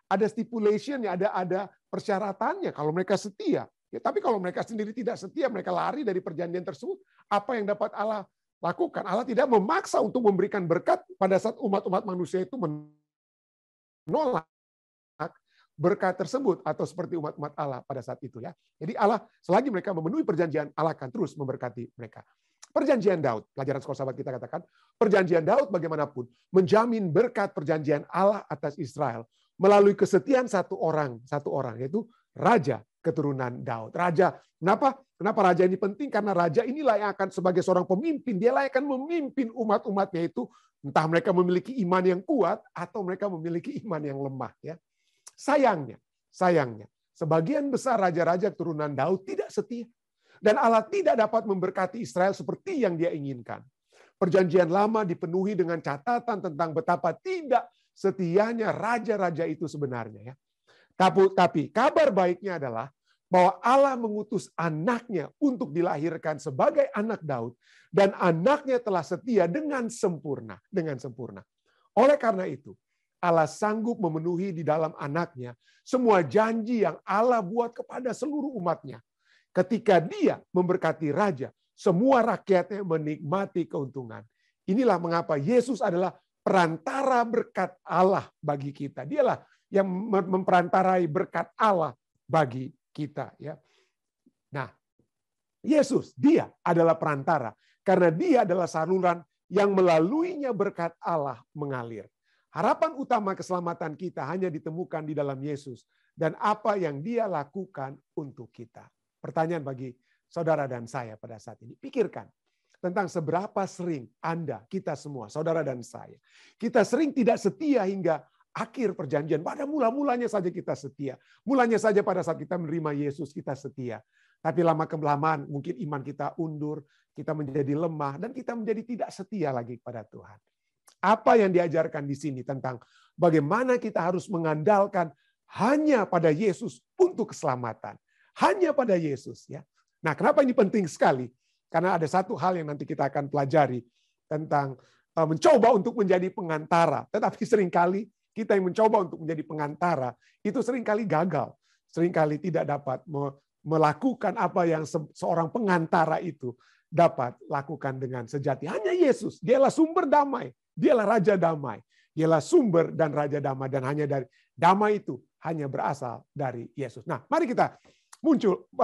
Ada stipulationnya, ada persyaratannya kalau mereka setia. Ya, tapi kalau mereka sendiri tidak setia, mereka lari dari perjanjian tersebut, apa yang dapat Allah lakukan? Allah tidak memaksa untuk memberikan berkat pada saat umat-umat manusia itu menolak berkat tersebut, atau seperti umat-umat Allah pada saat itu, ya. Jadi Allah, selagi mereka memenuhi perjanjian, Allah akan terus memberkati mereka. Perjanjian Daud, pelajaran sekolah sahabat kita katakan, perjanjian Daud bagaimanapun menjamin berkat perjanjian Allah atas Israel melalui kesetiaan satu orang, yaitu raja keturunan Daud. Raja, kenapa raja ini penting? Karena raja inilah yang akan sebagai seorang pemimpin, dialah yang akan memimpin umat-umatnya itu, entah mereka memiliki iman yang kuat atau mereka memiliki iman yang lemah, ya. Sayangnya, sebagian besar raja-raja keturunan Daud tidak setia. Dan Allah tidak dapat memberkati Israel seperti yang dia inginkan. Perjanjian lama dipenuhi dengan catatan tentang betapa tidak setianya raja-raja itu sebenarnya. Ya. Tapi kabar baiknya adalah bahwa Allah mengutus anaknya untuk dilahirkan sebagai anak Daud, dan anaknya telah setia dengan sempurna. Oleh karena itu, Allah sanggup memenuhi di dalam anaknya semua janji yang Allah buat kepada seluruh umatnya. Ketika dia memberkati raja, semua rakyatnya menikmati keuntungan. Inilah mengapa Yesus adalah perantara berkat Allah bagi kita. Dialah yang memperantarai berkat Allah bagi kita. Ya. Nah, Yesus, dia adalah perantara karena dia adalah saluran yang melaluinya berkat Allah mengalir. Harapan utama keselamatan kita hanya ditemukan di dalam Yesus dan apa yang dia lakukan untuk kita. Pertanyaan bagi saudara dan saya pada saat ini. Pikirkan tentang seberapa sering Anda, kita semua, saudara dan saya, kita sering tidak setia hingga akhir perjanjian. Pada mula-mulanya saja kita setia. Mulanya saja pada saat kita menerima Yesus kita setia. Tapi lama-kelamaan mungkin iman kita undur, kita menjadi lemah, dan kita menjadi tidak setia lagi kepada Tuhan. Apa yang diajarkan di sini tentang bagaimana kita harus mengandalkan hanya pada Yesus untuk keselamatan. Hanya pada Yesus, ya. Nah, kenapa ini penting sekali? Karena ada satu hal yang nanti kita akan pelajari tentang mencoba untuk menjadi pengantara. Tetapi seringkali kita yang mencoba untuk menjadi pengantara itu seringkali gagal. Seringkali tidak dapat melakukan apa yang seorang pengantara itu dapat lakukan dengan sejati. Hanya Yesus, dialah sumber damai. Dialah Raja Damai. Dialah sumber dan Raja Damai. Dan hanya dari damai itu hanya berasal dari Yesus. Nah, mari kita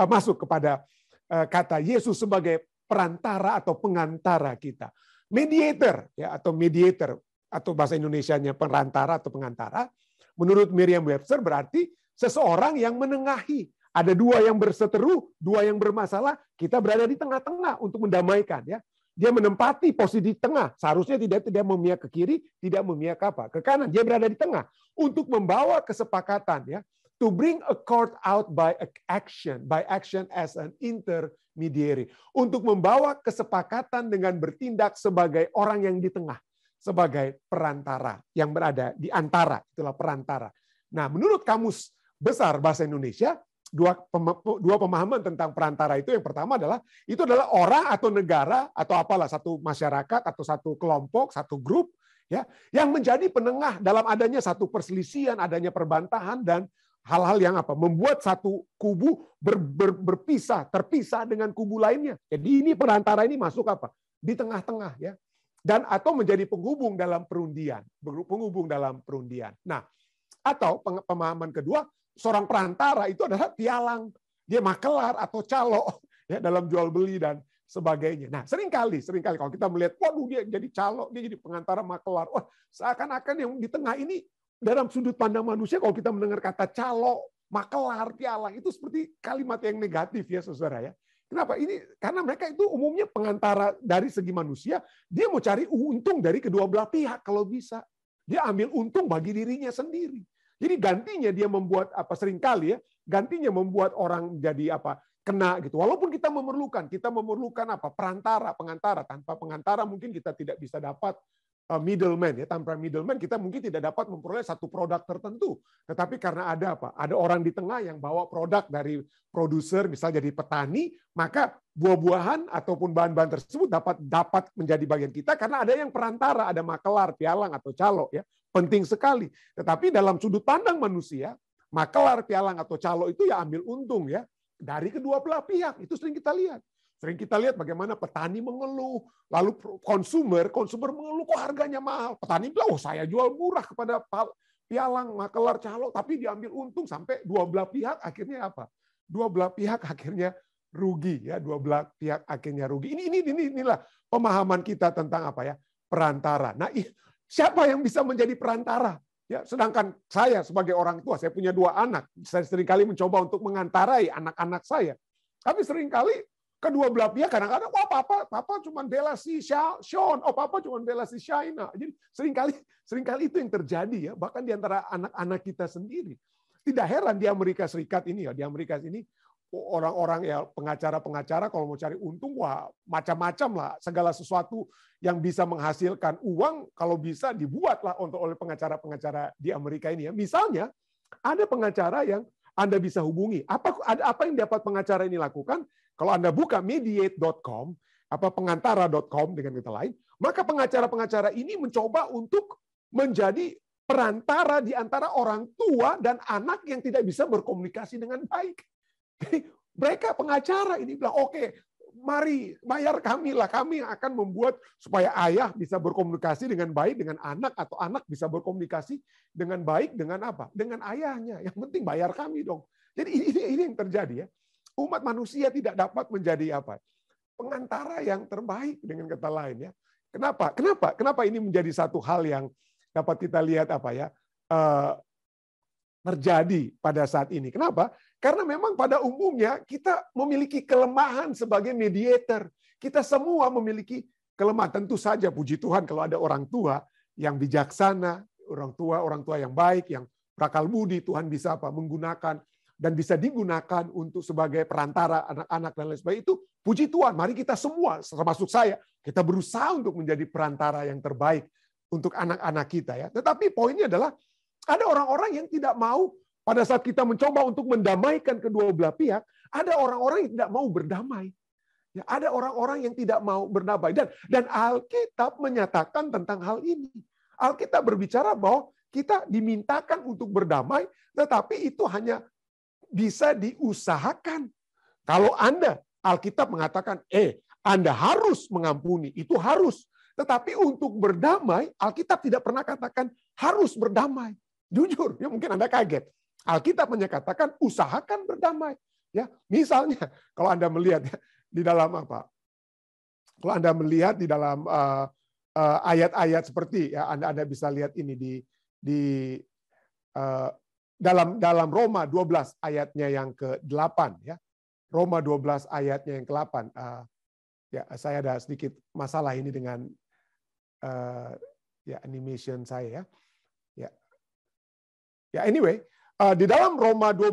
masuk kepada kata Yesus sebagai perantara atau pengantara kita. Mediator, ya, atau mediator, atau bahasa Indonesianya perantara atau pengantara. Menurut Merriam-Webster berarti seseorang yang menengahi. Ada dua yang berseteru, dua yang bermasalah, kita berada di tengah-tengah untuk mendamaikan, ya. Dia menempati posisi di tengah. Seharusnya tidak memihak ke kiri, tidak memihak ke kanan. Dia berada di tengah untuk membawa kesepakatan, ya. To bring accord out by action as an intermediary. Untuk membawa kesepakatan dengan bertindak sebagai orang yang di tengah, sebagai perantara yang berada di antara, itulah perantara. Nah, menurut Kamus Besar Bahasa Indonesia, dua pemahaman tentang perantara itu, yang pertama adalah itu adalah orang atau negara atau apalah, satu masyarakat atau satu kelompok, satu grup, ya, yang menjadi penengah dalam adanya satu perselisihan, adanya perbantahan dan hal-hal yang membuat satu kubu terpisah dengan kubu lainnya. Jadi ini perantara ini masuk di tengah-tengah, ya. Dan atau menjadi penghubung dalam perundian, Nah, atau pemahaman kedua, seorang perantara itu adalah pialang, dia makelar atau calo, ya, dalam jual beli dan sebagainya. Nah, seringkali kalau kita melihat, waduh, dia jadi calo, dia jadi pengantara, makelar, wah, seakan-akan yang di tengah ini dalam sudut pandang manusia, kalau kita mendengar kata calo, makelar, pialang, itu seperti kalimat yang negatif, ya, saudara, ya. Kenapa? Ini karena mereka itu umumnya pengantara dari segi manusia, dia mau cari untung dari kedua belah pihak kalau bisa. Dia ambil untung bagi dirinya sendiri. Jadi gantinya dia membuat seringkali, ya, gantinya membuat orang jadi kena gitu. Walaupun kita memerlukan perantara, pengantara. Tanpa pengantara mungkin kita tidak bisa dapat middleman, ya. Tanpa middleman kita mungkin tidak dapat memperoleh satu produk tertentu. Tetapi karena ada orang di tengah yang bawa produk dari produser, misalnya dari petani, maka buah-buahan ataupun bahan-bahan tersebut dapat menjadi bagian kita karena ada yang perantara, ada makelar, pialang atau calo, ya. Penting sekali. Tetapi dalam sudut pandang manusia, makelar, pialang atau calo itu ya ambil untung, ya, dari kedua belah pihak. Itu sering kita lihat. Sering kita lihat bagaimana petani mengeluh, lalu konsumer mengeluh kok harganya mahal. Petani bilang, oh saya jual murah kepada pialang, makelar, calo, tapi diambil untung sampai dua belah pihak akhirnya Dua belah pihak akhirnya rugi, ya. Dua belah pihak akhirnya rugi. Inilah pemahaman kita tentang perantara. Nah, siapa yang bisa menjadi perantara? Ya, sedangkan saya sebagai orang tua, saya punya 2 anak. Saya seringkali mencoba untuk mengantarai anak-anak saya. Tapi seringkali kedua belah pihak kadang-kadang, wah papa cuma bela si Sean, oh papa cuma bela si Shaina. Jadi seringkali itu yang terjadi, ya, bahkan di antara anak-anak kita sendiri. Tidak heran di Amerika Serikat ini, ya, di Amerika ini orang-orang, ya, pengacara kalau mau cari untung, wah macam-macam lah, segala sesuatu yang bisa menghasilkan uang kalau bisa dibuatlah oleh pengacara-pengacara di Amerika ini, ya. Misalnya ada pengacara yang Anda bisa hubungi. Apa yang dapat pengacara ini lakukan? Kalau Anda buka mediate.com, pengantara.com dengan kata lain, maka pengacara-pengacara ini mencoba untuk menjadi perantara di antara orang tua dan anak yang tidak bisa berkomunikasi dengan baik. Jadi mereka pengacara ini bilang, oke, mari bayar kami lah, kami akan membuat supaya ayah bisa berkomunikasi dengan baik dengan anak, atau anak bisa berkomunikasi dengan baik dengan dengan ayahnya. Yang penting bayar kami dong. Jadi ini yang terjadi, ya. Umat manusia tidak dapat menjadi pengantara yang terbaik dengan kata lain ya. Kenapa ini menjadi satu hal yang dapat kita lihat terjadi pada saat ini. Kenapa? Karena memang pada umumnya kita memiliki kelemahan sebagai mediator. Kita semua memiliki kelemahan. Tentu saja puji Tuhan kalau ada orang tua yang bijaksana, orang tua yang baik, yang berakal budi, Tuhan bisa menggunakan dan bisa digunakan untuk sebagai perantara anak-anak dan lain sebagainya. Itu puji Tuhan. Mari kita semua, termasuk saya, kita berusaha untuk menjadi perantara yang terbaik untuk anak-anak kita ya. Tetapi poinnya adalah ada orang-orang yang tidak mau pada saat kita mencoba untuk mendamaikan kedua belah pihak, ada orang-orang yang tidak mau berdamai. Ya, ada orang-orang yang tidak mau berdamai dan Alkitab menyatakan tentang hal ini. Alkitab berbicara bahwa kita dimintakan untuk berdamai, tetapi itu hanya bisa diusahakan. Kalau Alkitab mengatakan, Anda harus mengampuni, itu harus. Tetapi untuk berdamai, Alkitab tidak pernah katakan harus berdamai. Jujur, ya mungkin Anda kaget. Alkitab menyatakan usahakan berdamai. Ya, misalnya kalau Anda melihat di dalam Kalau Anda melihat di dalam ayat-ayat seperti ya Anda bisa lihat ini di dalam Roma 12 ayatnya yang ke-8 ya. Roma 12 ayatnya yang ke-8. Ya, saya ada sedikit masalah ini dengan animation saya ya. Ya anyway, di dalam Roma 12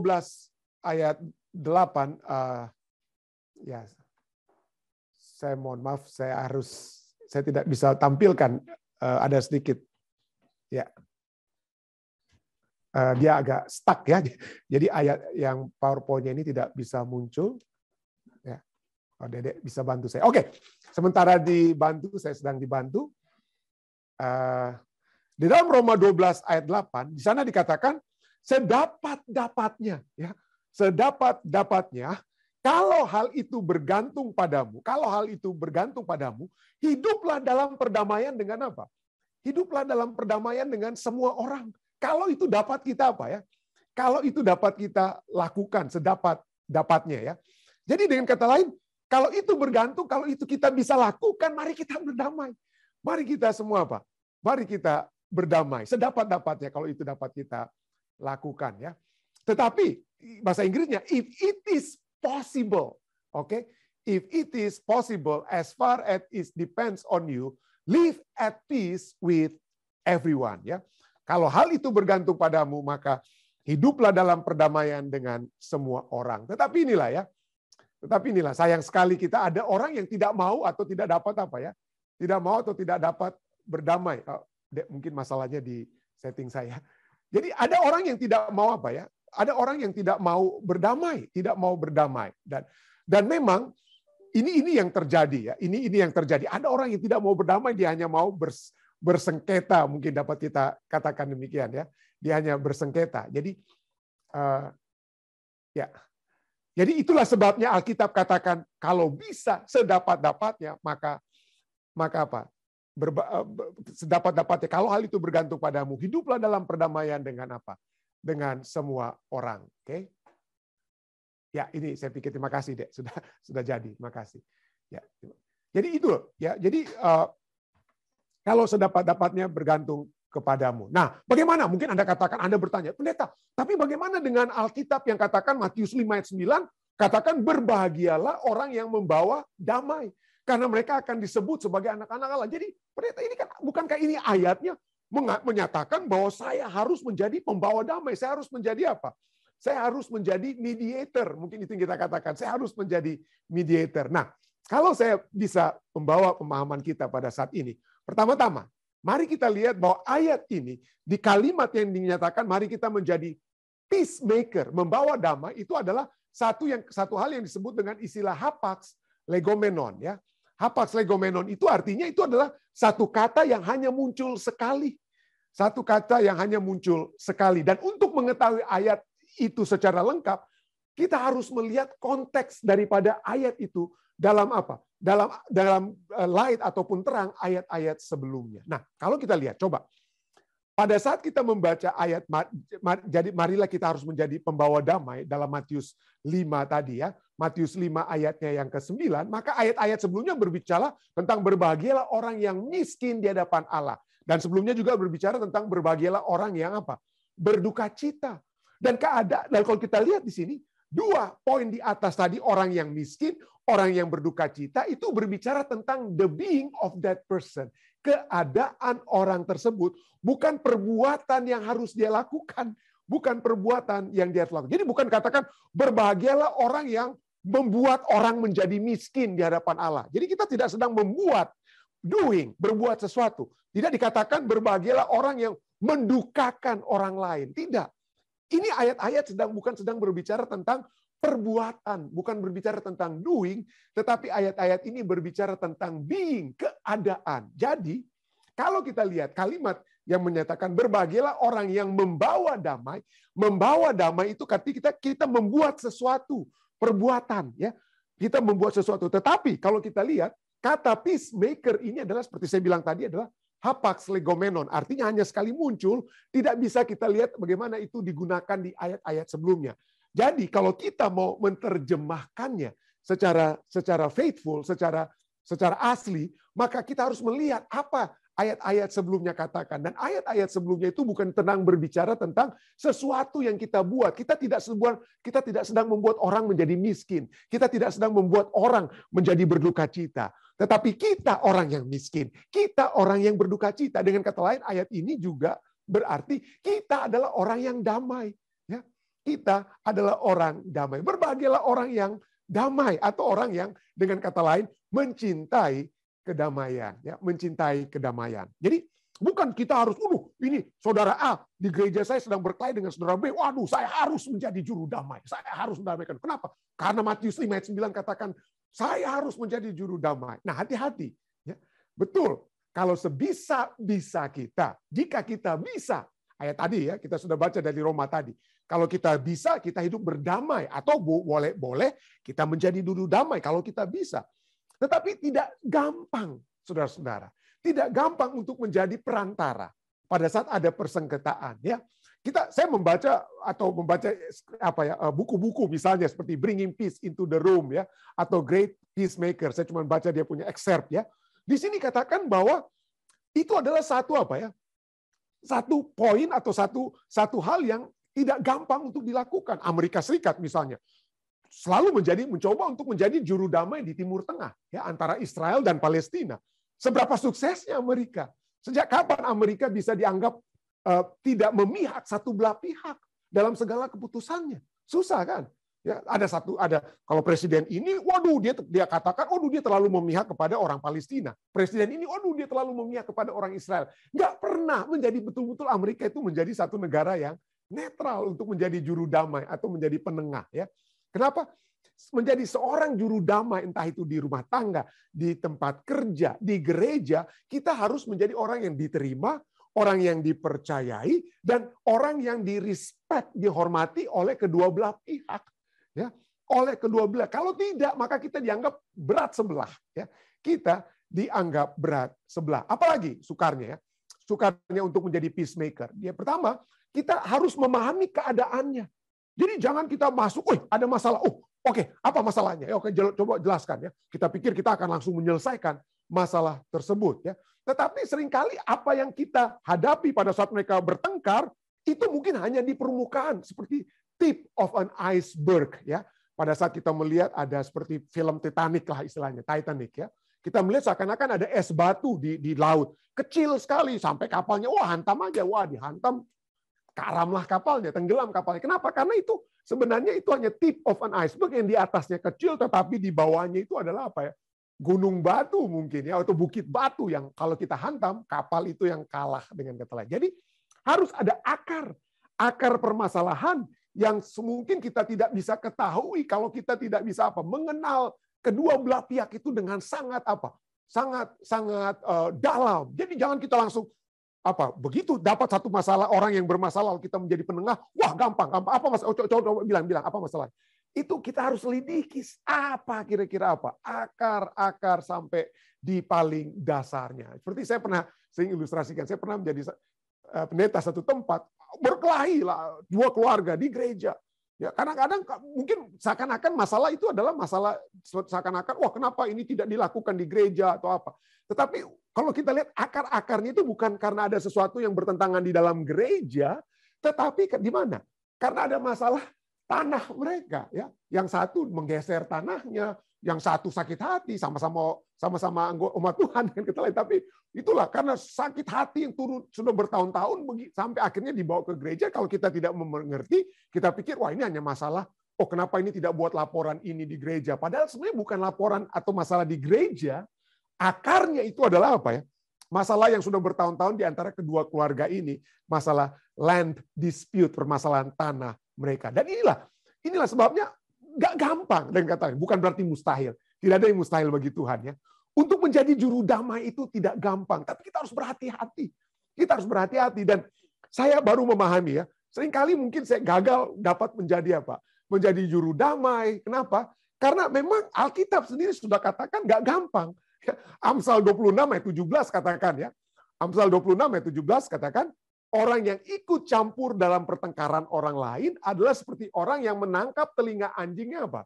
ayat 8 ya saya mohon maaf saya tidak bisa tampilkan ada sedikit ya. Dia agak stuck ya. Jadi ayat yang PowerPoint-nya ini tidak bisa muncul. Ya. Dedek bisa bantu saya. Oke. Sementara dibantu, saya sedang dibantu. Di dalam Roma 12 ayat 8, di sana dikatakan sedapat-dapatnya ya. Sedapat-dapatnya kalau hal itu bergantung padamu, hiduplah dalam perdamaian dengan apa? Hiduplah dalam perdamaian dengan semua orang. Kalau itu dapat kita Kalau itu dapat kita lakukan sedapat-dapatnya ya. Jadi dengan kata lain, kalau itu bergantung, kalau itu kita bisa lakukan, mari kita berdamai. Mari kita semua Mari kita berdamai. Sedapat-dapatnya kalau itu dapat kita lakukan ya. Tetapi bahasa Inggrisnya if it is possible. Oke? If it is possible as far as it depends on you, live at peace with everyone ya. Kalau hal itu bergantung padamu, maka hiduplah dalam perdamaian dengan semua orang. Tetapi inilah sayang sekali kita ada orang yang tidak mau atau tidak dapat tidak mau atau tidak dapat berdamai. Mungkin masalahnya di setting saya. Jadi ada orang yang tidak mau Ada orang yang tidak mau berdamai, Dan memang ini yang terjadi ya. Ini yang terjadi. Ada orang yang tidak mau berdamai, dia hanya mau bersengketa, mungkin dapat kita katakan demikian ya. Dia hanya bersengketa. Jadi Jadi itulah sebabnya Alkitab katakan kalau bisa sedapat-dapatnya maka sedapat-dapatnya kalau hal itu bergantung padamu, hiduplah dalam perdamaian dengan dengan semua orang. Oke? Ya, ini saya pikir terima kasih, Dek. Sudah jadi. Terima kasih. Ya. Jadi itu ya. Jadi kalau sedapat-dapatnya bergantung kepadamu. Nah, bagaimana? Mungkin Anda katakan, Anda bertanya, pendeta, tapi bagaimana dengan Alkitab yang katakan Matius 5 ayat 9, katakan berbahagialah orang yang membawa damai, karena mereka akan disebut sebagai anak-anak Allah. Jadi, pendeta, ini kan bukankah ini ayatnya menyatakan bahwa saya harus menjadi pembawa damai, saya harus menjadi apa? Saya harus menjadi mediator. Mungkin itu yang kita katakan, saya harus menjadi mediator. Nah, kalau saya bisa membawa pemahaman kita pada saat ini, pertama-tama, mari kita lihat bahwa ayat ini, di kalimat yang dinyatakan, mari kita menjadi peacemaker, membawa damai, itu adalah satu hal yang disebut dengan istilah hapax legomenon. Ya. Hapax legomenon itu artinya itu adalah satu kata yang hanya muncul sekali. Satu kata yang hanya muncul sekali. Dan untuk mengetahui ayat itu secara lengkap, kita harus melihat konteks daripada ayat itu dalam apa? Dalam light ataupun terang ayat-ayat sebelumnya. Nah, kalau kita lihat, coba. Pada saat kita membaca ayat, jadi marilah kita harus menjadi pembawa damai dalam Matius 5 tadi ya. Matius 5 ayatnya yang ke-9, maka ayat-ayat sebelumnya berbicara tentang berbahagialah orang yang miskin di hadapan Allah. Dan sebelumnya juga berbicara tentang berbahagialah orang yang apa? Berduka cita. Dan kalau kita lihat di sini, 2 poin di atas tadi, orang yang miskin, orang yang berduka cita, itu berbicara tentang the being of that person. Keadaan orang tersebut, bukan perbuatan yang harus dia lakukan. Bukan perbuatan yang dia lakukan. Jadi bukan katakan berbahagialah orang yang membuat orang menjadi miskin di hadapan Allah. Jadi kita tidak sedang membuat, berbuat sesuatu. Tidak dikatakan berbahagialah orang yang mendukakan orang lain. Tidak. Ini ayat-ayat bukan sedang berbicara tentang perbuatan, bukan berbicara tentang doing, tetapi ayat-ayat ini berbicara tentang being, keadaan. Jadi, kalau kita lihat kalimat yang menyatakan berbahagialah orang yang membawa damai. Membawa damai itu ketika kita membuat sesuatu, perbuatan, ya. Kita membuat sesuatu. Tetapi kalau kita lihat kata peacemaker ini adalah seperti saya bilang tadi adalah hapax legomenon. Artinya hanya sekali muncul, tidak bisa kita lihat bagaimana itu digunakan di ayat-ayat sebelumnya. Jadi kalau kita mau menerjemahkannya secara faithful, secara asli, maka kita harus melihat apa ayat-ayat sebelumnya katakan. Dan ayat-ayat sebelumnya itu bukan tenang berbicara tentang sesuatu yang kita buat. Kita tidak sedang membuat orang menjadi miskin. Kita tidak sedang membuat orang menjadi berduka cita. Tetapi kita orang yang miskin. Kita orang yang berduka cita. Dengan kata lain, ayat ini juga berarti kita adalah orang yang damai. Ya, kita adalah orang damai. Berbahagialah orang yang damai. Atau orang yang dengan kata lain mencintai kedamaian, ya, mencintai kedamaian. Jadi bukan kita harus, ini saudara A di gereja saya sedang berkelahi dengan saudara B, waduh, saya harus menjadi juru damai, saya harus mendamaikan. Kenapa? Karena Matius 5 ayat 9 katakan saya harus menjadi juru damai. Nah, hati-hati, ya. Betul. Kalau sebisa-bisa kita, jika kita bisa, ayat tadi ya kita sudah baca dari Roma tadi. Kalau kita bisa, kita hidup berdamai, atau boleh kita menjadi juru damai kalau kita bisa. Tetapi tidak gampang, saudara-saudara. Tidak gampang untuk menjadi perantara pada saat ada persengketaan. Ya, saya membaca buku-buku misalnya seperti Bringing Peace into the Room, ya, atau Great Peacemaker. Saya cuma baca dia punya excerpt, ya. Di sini katakan bahwa itu adalah satu poin atau satu hal yang tidak gampang untuk dilakukan. Amerika Serikat misalnya selalu mencoba untuk menjadi juru damai di Timur Tengah, ya, antara Israel dan Palestina. Seberapa suksesnya Amerika? Sejak kapan Amerika bisa dianggap tidak memihak satu belah pihak dalam segala keputusannya? Susah kan? Ya, ada kalau presiden ini, waduh dia katakan, waduh dia terlalu memihak kepada orang Palestina. Presiden ini, waduh dia terlalu memihak kepada orang Israel. Nggak pernah menjadi betul-betul Amerika itu menjadi satu negara yang netral untuk menjadi juru damai atau menjadi penengah, ya. Kenapa? Menjadi seorang juru damai, entah itu di rumah tangga, di tempat kerja, di gereja, kita harus menjadi orang yang diterima, orang yang dipercayai, dan orang yang direspek, dihormati oleh kedua belah pihak. Ya, oleh kedua belah. Kalau tidak, maka kita dianggap berat sebelah. Ya, kita dianggap berat sebelah. Apalagi sukarnya, ya. Sukarnya untuk menjadi peacemaker. Dia pertama, kita harus memahami keadaannya. Jadi jangan kita masuk, ada masalah. Oke, apa masalahnya? Oke, coba jelaskan, ya. Kita pikir kita akan langsung menyelesaikan masalah tersebut, ya. Tetapi seringkali apa yang kita hadapi pada saat mereka bertengkar itu mungkin hanya di permukaan, seperti tip of an iceberg, ya. Pada saat kita melihat ada seperti film Titanic lah istilahnya, Titanic, ya. Kita melihat seakan-akan ada es batu di laut, kecil sekali sampai kapalnya, hantam aja, dihantam. Karamlah kapalnya, tenggelam kapalnya. Kenapa? Karena itu sebenarnya itu hanya tip of an iceberg yang di atasnya kecil, tetapi di bawahnya itu adalah apa, ya? Gunung batu mungkin, ya, atau bukit batu yang kalau kita hantam, kapal itu yang kalah dengan kata lain. Jadi harus ada akar permasalahan yang mungkin kita tidak bisa ketahui kalau kita tidak bisa mengenal kedua belah pihak itu dengan sangat dalam. Jadi jangan kita langsung begitu dapat satu masalah, orang yang bermasalah kita menjadi penengah, gampang apa masalah, coba bilang apa masalah itu. Kita harus lidiki kira-kira akar sampai di paling dasarnya. Seperti saya ilustrasikan, saya pernah menjadi pendeta satu tempat, berkelahi lah dua keluarga di gereja, Ya, kadang-kadang mungkin seakan-akan masalah itu adalah masalah seakan-akan, wah kenapa ini tidak dilakukan di gereja atau apa. Tetapi kalau kita lihat akar-akarnya itu bukan karena ada sesuatu yang bertentangan di dalam gereja, tetapi di mana? Karena ada masalah tanah mereka. Ya, yang satu menggeser tanahnya, yang satu sakit hati, sama-sama umat Tuhan kan kita lihat. Tapi itulah karena sakit hati yang turun sudah bertahun-tahun sampai akhirnya dibawa ke gereja. Kalau kita tidak mengerti, kita pikir wah ini hanya masalah. Oh kenapa ini tidak buat laporan ini di gereja? Padahal sebenarnya bukan laporan atau masalah di gereja. Akarnya itu adalah apa ya? Masalah yang sudah bertahun-tahun di antara kedua keluarga ini, masalah land dispute, permasalahan tanah mereka. Dan inilah sebabnya nggak gampang dan katanya bukan berarti mustahil. Tidak ada yang mustahil bagi Tuhan ya. Untuk menjadi juru damai itu tidak gampang, tapi kita harus berhati-hati. Kita harus berhati-hati dan saya baru memahami ya. Seringkali mungkin saya gagal dapat menjadi apa? Menjadi juru damai. Kenapa? Karena memang Alkitab sendiri sudah katakan nggak gampang. Amsal 26 ayat 17 katakan ya. Amsal 26 ayat 17 katakan orang yang ikut campur dalam pertengkaran orang lain adalah seperti orang yang menangkap telinga anjingnya apa?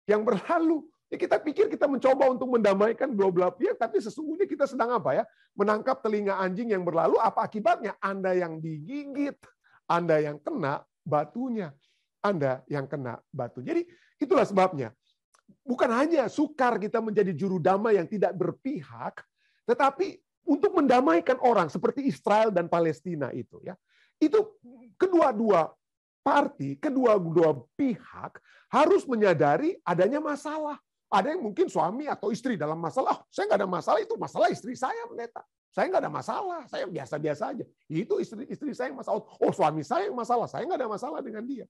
Yang berlalu. Ya kita pikir kita mencoba untuk mendamaikan dua belah pihak, tapi sesungguhnya kita sedang apa ya? Menangkap telinga anjing yang berlalu. Apa akibatnya? Anda yang digigit, Anda yang kena batunya. Anda yang kena batu. Jadi itulah sebabnya. Bukan hanya sukar kita menjadi juru damai yang tidak berpihak, tetapi untuk mendamaikan orang seperti Israel dan Palestina itu ya. Itu kedua-dua parti, kedua-dua pihak harus menyadari adanya masalah. Ada yang mungkin suami atau istri dalam masalah, saya nggak ada masalah, itu masalah istri saya, pendeta. Saya nggak ada masalah, saya biasa-biasa aja. Itu istri saya yang masalah. Oh suami saya yang masalah, saya nggak ada masalah dengan dia.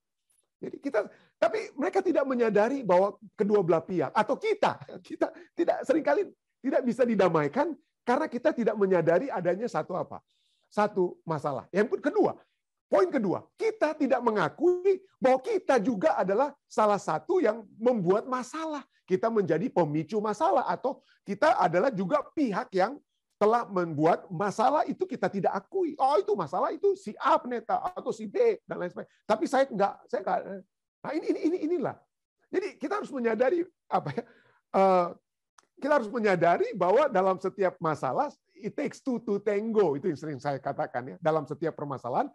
Jadi tapi mereka tidak menyadari bahwa kedua belah pihak atau kita tidak seringkali tidak bisa didamaikan karena kita tidak menyadari adanya satu masalah. Yang kedua, poin kedua, kita tidak mengakui bahwa kita juga adalah salah satu yang membuat masalah. Kita menjadi pemicu masalah atau kita adalah juga pihak yang telah membuat masalah itu kita tidak akui. Oh itu masalah itu si A pendeta atau si B dan lain sebagainya. Tapi saya enggak. Nah inilah. Jadi kita harus menyadari apa ya? Kita harus menyadari bahwa dalam setiap masalah it takes two to tango, itu yang sering saya katakan ya. Dalam setiap permasalahan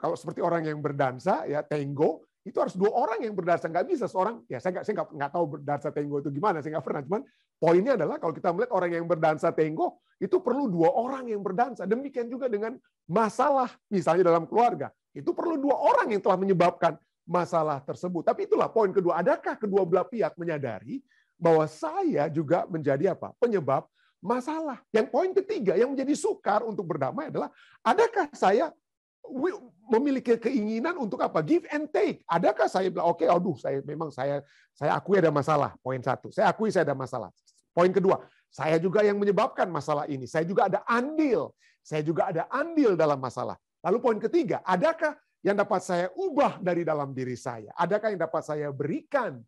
kalau seperti orang yang berdansa ya tango itu harus dua orang yang berdansa, nggak bisa seorang. Ya saya nggak tahu berdansa tango itu gimana, saya nggak pernah. Cuman poinnya adalah kalau kita melihat orang yang berdansa tango itu perlu dua orang yang berdansa. Demikian juga dengan masalah misalnya dalam keluarga itu perlu dua orang yang telah menyebabkan masalah tersebut. Tapi itulah poin kedua. Adakah kedua belah pihak menyadari bahwa saya juga menjadi apa? Penyebab masalah. Yang poin ketiga yang menjadi sukar untuk berdamai adalah adakah saya memiliki keinginan untuk apa? Give and take. Adakah saya bilang oke, aduh saya akui ada masalah. Poin satu. Saya akui saya ada masalah. Poin kedua, saya juga yang menyebabkan masalah ini. Saya juga ada andil. Saya juga ada andil dalam masalah. Lalu poin ketiga, adakah yang dapat saya ubah dari dalam diri saya? Adakah yang dapat saya berikan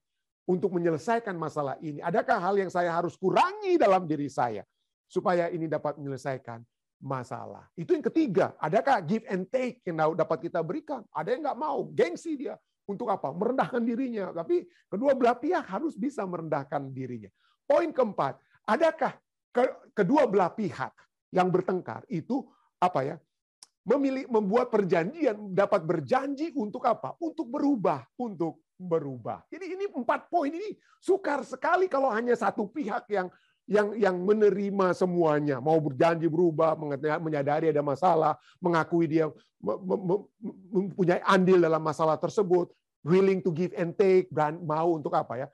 untuk menyelesaikan masalah ini? Adakah hal yang saya harus kurangi dalam diri saya supaya ini dapat menyelesaikan masalah? Itu yang ketiga. Adakah give and take yang dapat kita berikan? Ada yang nggak mau, gengsi dia. Untuk apa? Merendahkan dirinya. Tapi kedua belah pihak harus bisa merendahkan dirinya. Poin keempat, adakah kedua belah pihak yang bertengkar itu apa ya? Membuat perjanjian, dapat berjanji untuk apa? Untuk berubah. Jadi ini 4 poin ini sukar sekali kalau hanya satu pihak yang menerima semuanya, mau berjanji berubah, menyadari ada masalah, mengakui dia mempunyai andil dalam masalah tersebut, willing to give and take, mau untuk apa ya?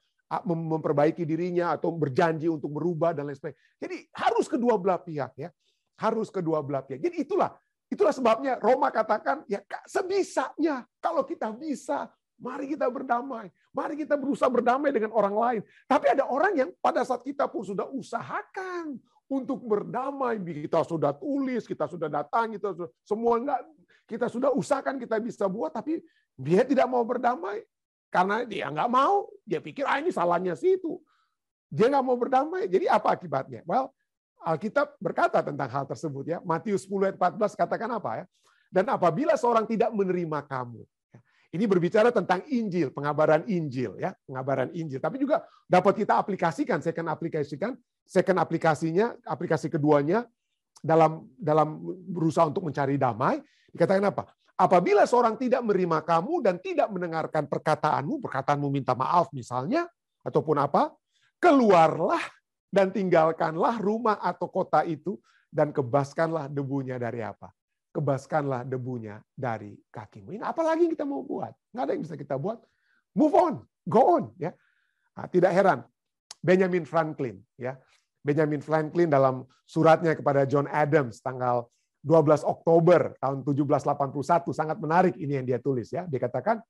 Memperbaiki dirinya atau berjanji untuk berubah dan lain sebagainya. Jadi harus kedua belah pihak ya. Harus kedua belah pihak. Jadi itulah sebabnya Roma katakan ya sebisanya kalau kita bisa, mari kita berdamai. Mari kita berusaha berdamai dengan orang lain. Tapi ada orang yang pada saat kita pun sudah usahakan untuk berdamai, kita sudah tulis, kita sudah datang, kita sudah usahakan kita bisa buat, tapi dia tidak mau berdamai. Karena dia nggak mau, dia pikir ini salahnya situ. Dia nggak mau berdamai. Jadi apa akibatnya? Well, Alkitab berkata tentang hal tersebut ya. Matius 10 ayat 14 katakan apa ya? Dan apabila seorang tidak menerima kamu, Ini berbicara tentang Injil, pengabaran Injil, ya, pengabaran Injil. Tapi juga dapat kita aplikasikan, second aplikasinya, aplikasi keduanya dalam berusaha untuk mencari damai. Dikatakan apa? Apabila seorang tidak menerima kamu dan tidak mendengarkan perkataanmu minta maaf misalnya, ataupun apa, keluarlah dan tinggalkanlah rumah atau kota itu dan kebaskanlah debunya dari apa? Kebaskanlah debunya dari kakimu. Ini apalagi yang kita mau buat? Nggak ada yang bisa kita buat. Move on, go on. Ya, nah, tidak heran Benjamin Franklin, ya, Benjamin Franklin dalam suratnya kepada John Adams tanggal 12 Oktober tahun 1781 sangat menarik ini yang dia tulis, ya. Dia katakan,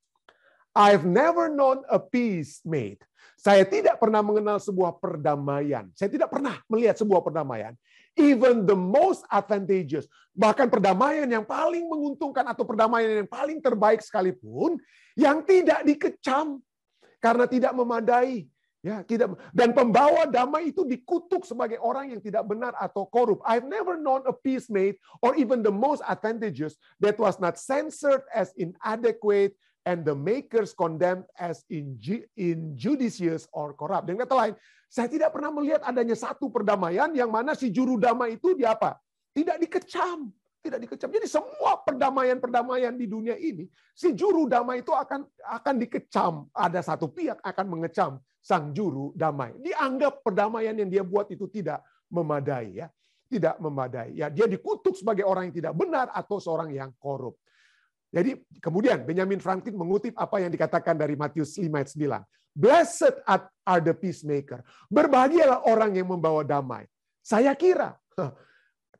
I've never known a peace made. Saya tidak pernah mengenal sebuah perdamaian. Saya tidak pernah melihat sebuah perdamaian. Even the most advantageous. Bahkan perdamaian yang paling menguntungkan atau perdamaian yang paling terbaik sekalipun, yang tidak dikecam karena tidak memadai. Ya, tidak. Dan pembawa damai itu dikutuk sebagai orang yang tidak benar atau korup. I've never known a peace made or even the most advantageous that was not censored as inadequate and the makers condemned as injudicious or corrupt. Dengan kata lain, saya tidak pernah melihat adanya satu perdamaian yang mana si juru damai itu di apa? Tidak dikecam. Tidak dikecam. Jadi semua perdamaian di dunia ini, si juru damai itu akan dikecam. Ada satu pihak akan mengecam sang juru damai. Dianggap perdamaian yang dia buat itu tidak memadai, ya. Tidak memadai. Ya, dia dikutuk sebagai orang yang tidak benar atau seorang yang korup. Jadi kemudian Benjamin Franklin mengutip apa yang dikatakan dari Matius 5 ayat 9. Blessed are the peacemaker. Berbahagialah orang yang membawa damai. Saya kira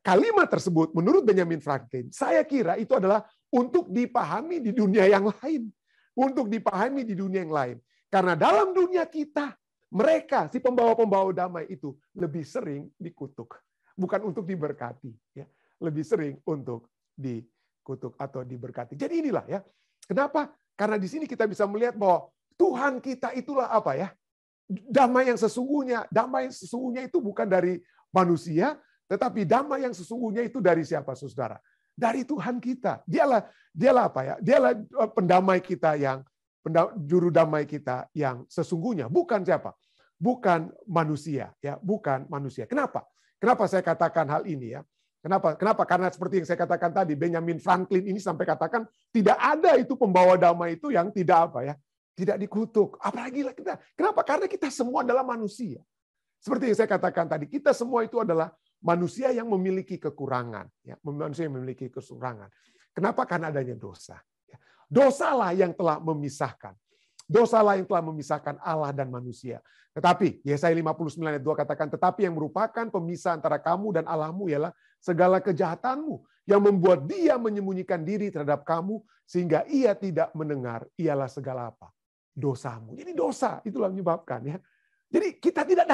kalimat tersebut menurut Benjamin Franklin, saya kira itu adalah untuk dipahami di dunia yang lain. Untuk dipahami di dunia yang lain. Karena dalam dunia kita, mereka, si pembawa-pembawa damai itu lebih sering dikutuk. Bukan untuk diberkati. Ya. Lebih sering untuk dikutuk atau diberkati. Jadi inilah, ya. Kenapa? Karena di sini kita bisa melihat bahwa Tuhan kita itulah apa, ya? Damai yang sesungguhnya. Damai yang sesungguhnya itu bukan dari manusia, tetapi damai yang sesungguhnya itu dari siapa, saudara? Dari Tuhan kita. Dialah apa, ya? Dialah pendamai kita yang juru damai kita yang sesungguhnya. Bukan siapa? Bukan manusia, ya, bukan manusia. Kenapa? Kenapa saya katakan hal ini, ya? Kenapa? Karena seperti yang saya katakan tadi, Benjamin Franklin ini sampai katakan tidak ada itu pembawa damai itu yang tidak apa, ya, tidak dikutuk. Apalagi kita. Kenapa? Karena kita semua adalah manusia. Seperti yang saya katakan tadi, kita semua itu adalah manusia yang memiliki kekurangan, ya, manusia yang memiliki kekurangan. Kenapa? Karena adanya dosa. Dosalah yang telah memisahkan. Dosalah yang telah memisahkan Allah dan manusia. Tetapi Yesaya 59 ayat 2 katakan, tetapi yang merupakan pemisah antara kamu dan Allahmu ialah segala kejahatanmu yang membuat dia menyembunyikan diri terhadap kamu sehingga ia tidak mendengar, ialah segala apa? Dosamu. Jadi dosa itulah menyebabkan, ya. Jadi kita tidak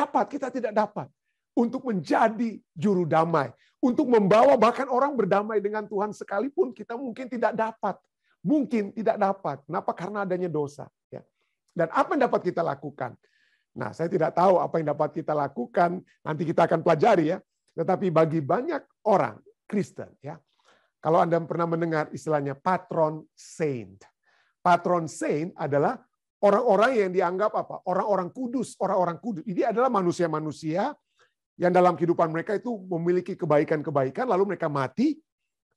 dapat untuk menjadi juru damai, untuk membawa bahkan orang berdamai dengan Tuhan sekalipun kita mungkin tidak dapat. Mungkin tidak dapat. Kenapa? Karena adanya dosa. Ya. Dan apa yang dapat kita lakukan? Nah, saya tidak tahu apa yang dapat kita lakukan. Nanti kita akan pelajari, ya. Tetapi bagi banyak orang Kristen, ya, kalau Anda pernah mendengar istilahnya patron saint. Patron saint adalah orang-orang yang dianggap apa? Orang-orang kudus, orang-orang kudus. Ini adalah manusia-manusia yang dalam kehidupan mereka itu memiliki kebaikan-kebaikan, lalu mereka mati.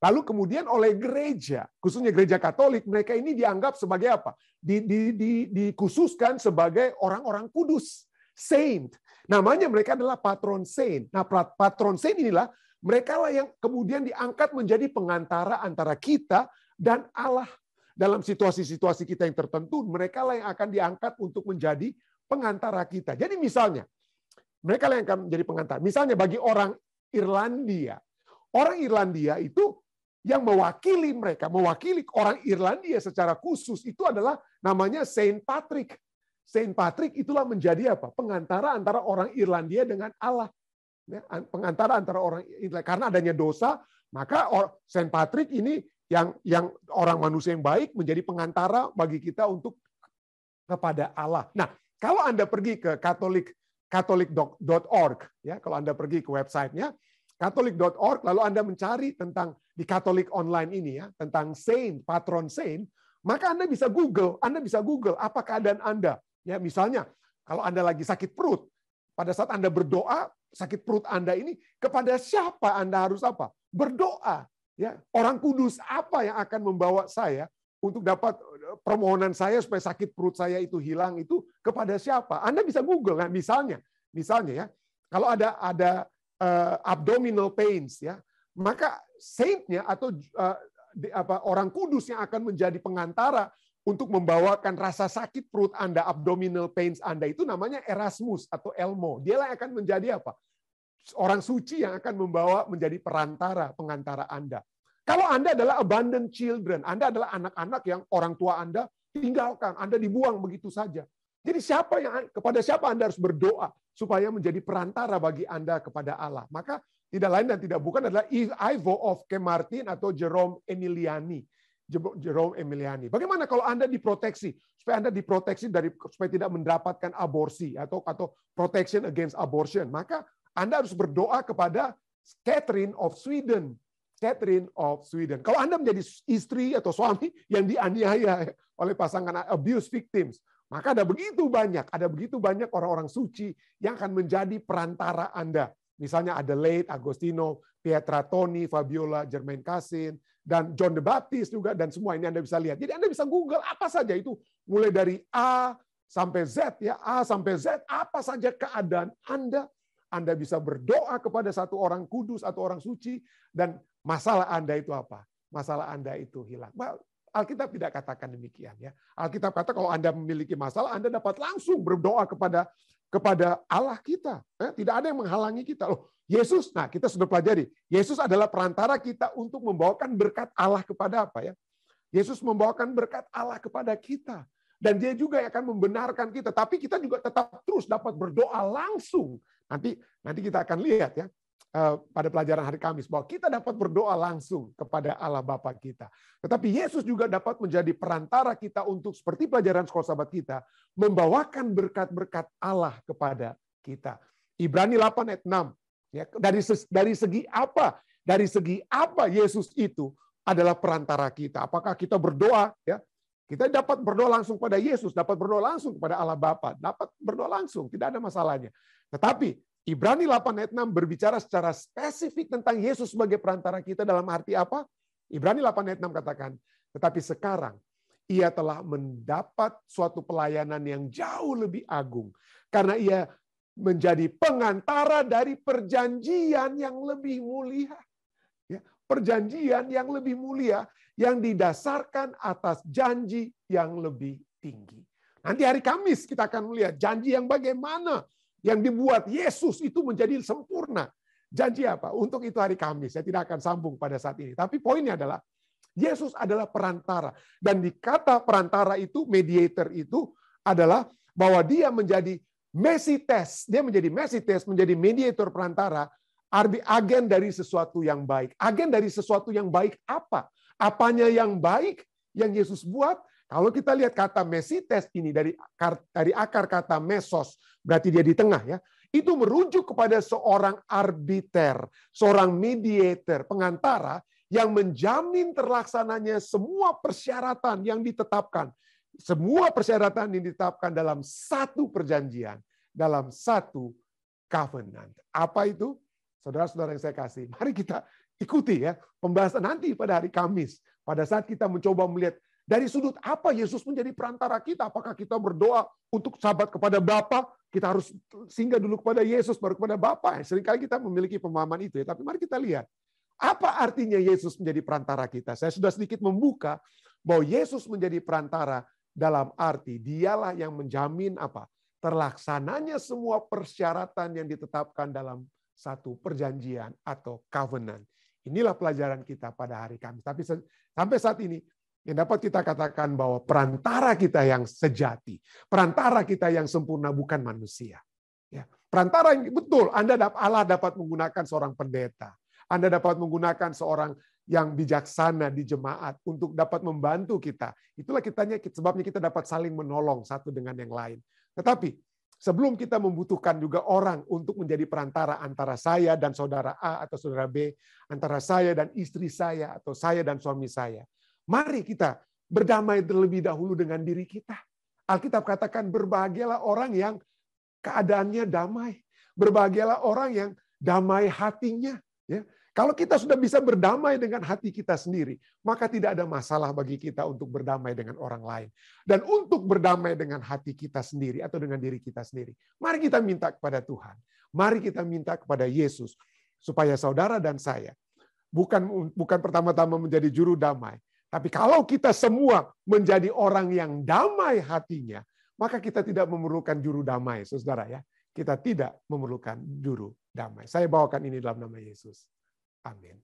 Lalu kemudian oleh gereja, khususnya gereja Katolik, mereka ini dianggap sebagai apa? Dikhususkan sebagai orang-orang kudus, saint. Namanya mereka adalah patron saint. Nah, patron saint inilah mereka lah yang kemudian diangkat menjadi pengantara antara kita dan Allah. Dalam situasi-situasi kita yang tertentu, mereka lah yang akan diangkat untuk menjadi pengantara kita. Jadi misalnya, mereka lah yang akan menjadi pengantara. Misalnya bagi orang Irlandia. Orang Irlandia itu yang mewakili mereka, mewakili orang Irlandia secara khusus itu adalah namanya Saint Patrick. Saint Patrick itulah menjadi apa? Pengantara antara orang Irlandia dengan Allah. Pengantara antara orang Irlandia. Karena adanya dosa, maka Saint Patrick ini yang orang manusia yang baik menjadi pengantara bagi kita untuk kepada Allah. Nah, kalau Anda pergi ke catholic.org, ya, kalau Anda pergi ke websitenya catholic.org, lalu Anda mencari tentang di Katolik online ini, ya, tentang saint, patron saint, Maka Anda bisa Google apa keadaan Anda. Ya, misalnya kalau Anda lagi sakit perut, pada saat Anda berdoa, sakit perut Anda ini kepada siapa Anda harus apa? Berdoa. Ya, orang kudus apa yang akan membawa saya untuk dapat permohonan saya supaya sakit perut saya itu hilang itu kepada siapa? Anda bisa Google. Nah, misalnya ya, kalau ada abdominal pains ya, maka saintnya atau orang kudus yang akan menjadi pengantara untuk membawakan rasa sakit perut Anda, abdominal pains Anda itu namanya Erasmus atau Elmo. Dialah yang akan menjadi apa? Orang suci yang akan membawa menjadi pengantara Anda. Kalau Anda adalah abandoned children, Anda adalah anak-anak yang orang tua Anda tinggalkan, Anda dibuang begitu saja. Jadi kepada siapa Anda harus berdoa supaya menjadi perantara bagi Anda kepada Allah? Maka tidak lain dan tidak bukan adalah Ivo of Kemartin atau Jerome Emiliani. Bagaimana kalau Anda diproteksi? Supaya Anda diproteksi supaya tidak mendapatkan aborsi atau protection against abortion. Maka Anda harus berdoa kepada Catherine of Sweden. Kalau Anda menjadi istri atau suami yang dianiaya oleh pasangan abuse victims, maka ada begitu banyak orang-orang suci yang akan menjadi perantara Anda. Misalnya Adelaide, Agostino, Pietra Toni, Fabiola, Germain Cassin, dan John the Baptist juga, dan semua ini Anda bisa lihat. Jadi Anda bisa Google apa saja itu, mulai dari A sampai Z, ya A sampai Z, apa saja keadaan Anda. Anda bisa berdoa kepada satu orang kudus atau orang suci, dan masalah Anda itu apa? Masalah Anda itu hilang. Alkitab tidak katakan demikian, ya. Alkitab kata kalau Anda memiliki masalah, Anda dapat langsung berdoa kepada Allah kita. Tidak ada yang menghalangi kita. Loh, Yesus, nah kita sudah pelajari, Yesus adalah perantara kita untuk membawakan berkat Allah kepada apa ya? Yesus membawakan berkat Allah kepada kita. Dan dia juga yang akan membenarkan kita. Tapi kita juga tetap terus dapat berdoa langsung. Nanti kita akan lihat ya pada pelajaran hari Kamis bahwa kita dapat berdoa langsung kepada Allah Bapa kita. Tetapi Yesus juga dapat menjadi perantara kita untuk seperti pelajaran sekolah sahabat kita membawakan berkat-berkat Allah kepada kita. Ibrani 8 ayat 6. Ya, dari segi apa? Dari segi apa Yesus itu adalah perantara kita? Apakah kita berdoa ya? Kita dapat berdoa langsung pada Yesus, dapat berdoa langsung kepada Allah Bapa, dapat berdoa langsung, tidak ada masalahnya. Tetapi Ibrani 8 ayat 6 berbicara secara spesifik tentang Yesus sebagai perantara kita dalam arti apa? Ibrani 8 ayat 6 katakan, tetapi sekarang ia telah mendapat suatu pelayanan yang jauh lebih agung. Karena ia menjadi pengantara dari perjanjian yang lebih mulia. Ya, perjanjian yang lebih mulia yang didasarkan atas janji yang lebih tinggi. Nanti hari Kamis kita akan melihat janji yang bagaimana yang dibuat Yesus itu menjadi sempurna. Janji apa? Untuk itu hari Kamis. Saya tidak akan sambung pada saat ini. Tapi poinnya adalah Yesus adalah perantara. Dan di kata perantara itu, mediator itu adalah bahwa dia menjadi mesites. Dia menjadi mesites, menjadi mediator perantara, agen dari sesuatu yang baik. Agen dari sesuatu yang baik apa? Apanya yang baik yang Yesus buat? Kalau kita lihat kata mesites ini dari akar kata mesos, berarti dia di tengah ya. Itu merujuk kepada seorang arbiter, seorang mediator, pengantara yang menjamin terlaksananya semua persyaratan yang ditetapkan. Semua persyaratan yang ditetapkan dalam satu perjanjian, dalam satu covenant. Apa itu? Saudara-saudara yang saya kasih, mari kita ikuti ya pembahasan nanti pada hari Kamis. Pada saat kita mencoba melihat dari sudut apa Yesus menjadi perantara kita. Apakah kita berdoa untuk sahabat kepada Bapa? Kita harus singgah dulu kepada Yesus, baru kepada Bapa. Seringkali kita memiliki pemahaman itu ya. Tapi mari kita lihat. Apa artinya Yesus menjadi perantara kita? Saya sudah sedikit membuka bahwa Yesus menjadi perantara dalam arti dialah yang menjamin apa? Terlaksananya semua persyaratan yang ditetapkan dalam satu perjanjian atau covenant. Inilah pelajaran kita pada hari Kamis. Tapi sampai saat ini, yang dapat kita katakan bahwa perantara kita yang sejati, perantara kita yang sempurna bukan manusia. Ya, perantara yang betul, Allah dapat menggunakan seorang pendeta, Anda dapat menggunakan seorang yang bijaksana di jemaat untuk dapat membantu kita. Itulah sebabnya kita dapat saling menolong satu dengan yang lain. Tetapi sebelum kita membutuhkan juga orang untuk menjadi perantara antara saya dan saudara A atau saudara B, antara saya dan istri saya atau saya dan suami saya. Mari kita berdamai terlebih dahulu dengan diri kita. Alkitab katakan berbahagialah orang yang keadaannya damai. Berbahagialah orang yang damai hatinya. Ya. Kalau kita sudah bisa berdamai dengan hati kita sendiri, maka tidak ada masalah bagi kita untuk berdamai dengan orang lain. Dan untuk berdamai dengan hati kita sendiri atau dengan diri kita sendiri, mari kita minta kepada Tuhan. Mari kita minta kepada Yesus supaya saudara dan saya bukan pertama-tama menjadi juru damai, tapi kalau kita semua menjadi orang yang damai hatinya, maka kita tidak memerlukan juru damai, saudara ya. Kita tidak memerlukan juru damai. Saya bawakan ini dalam nama Yesus. Amin.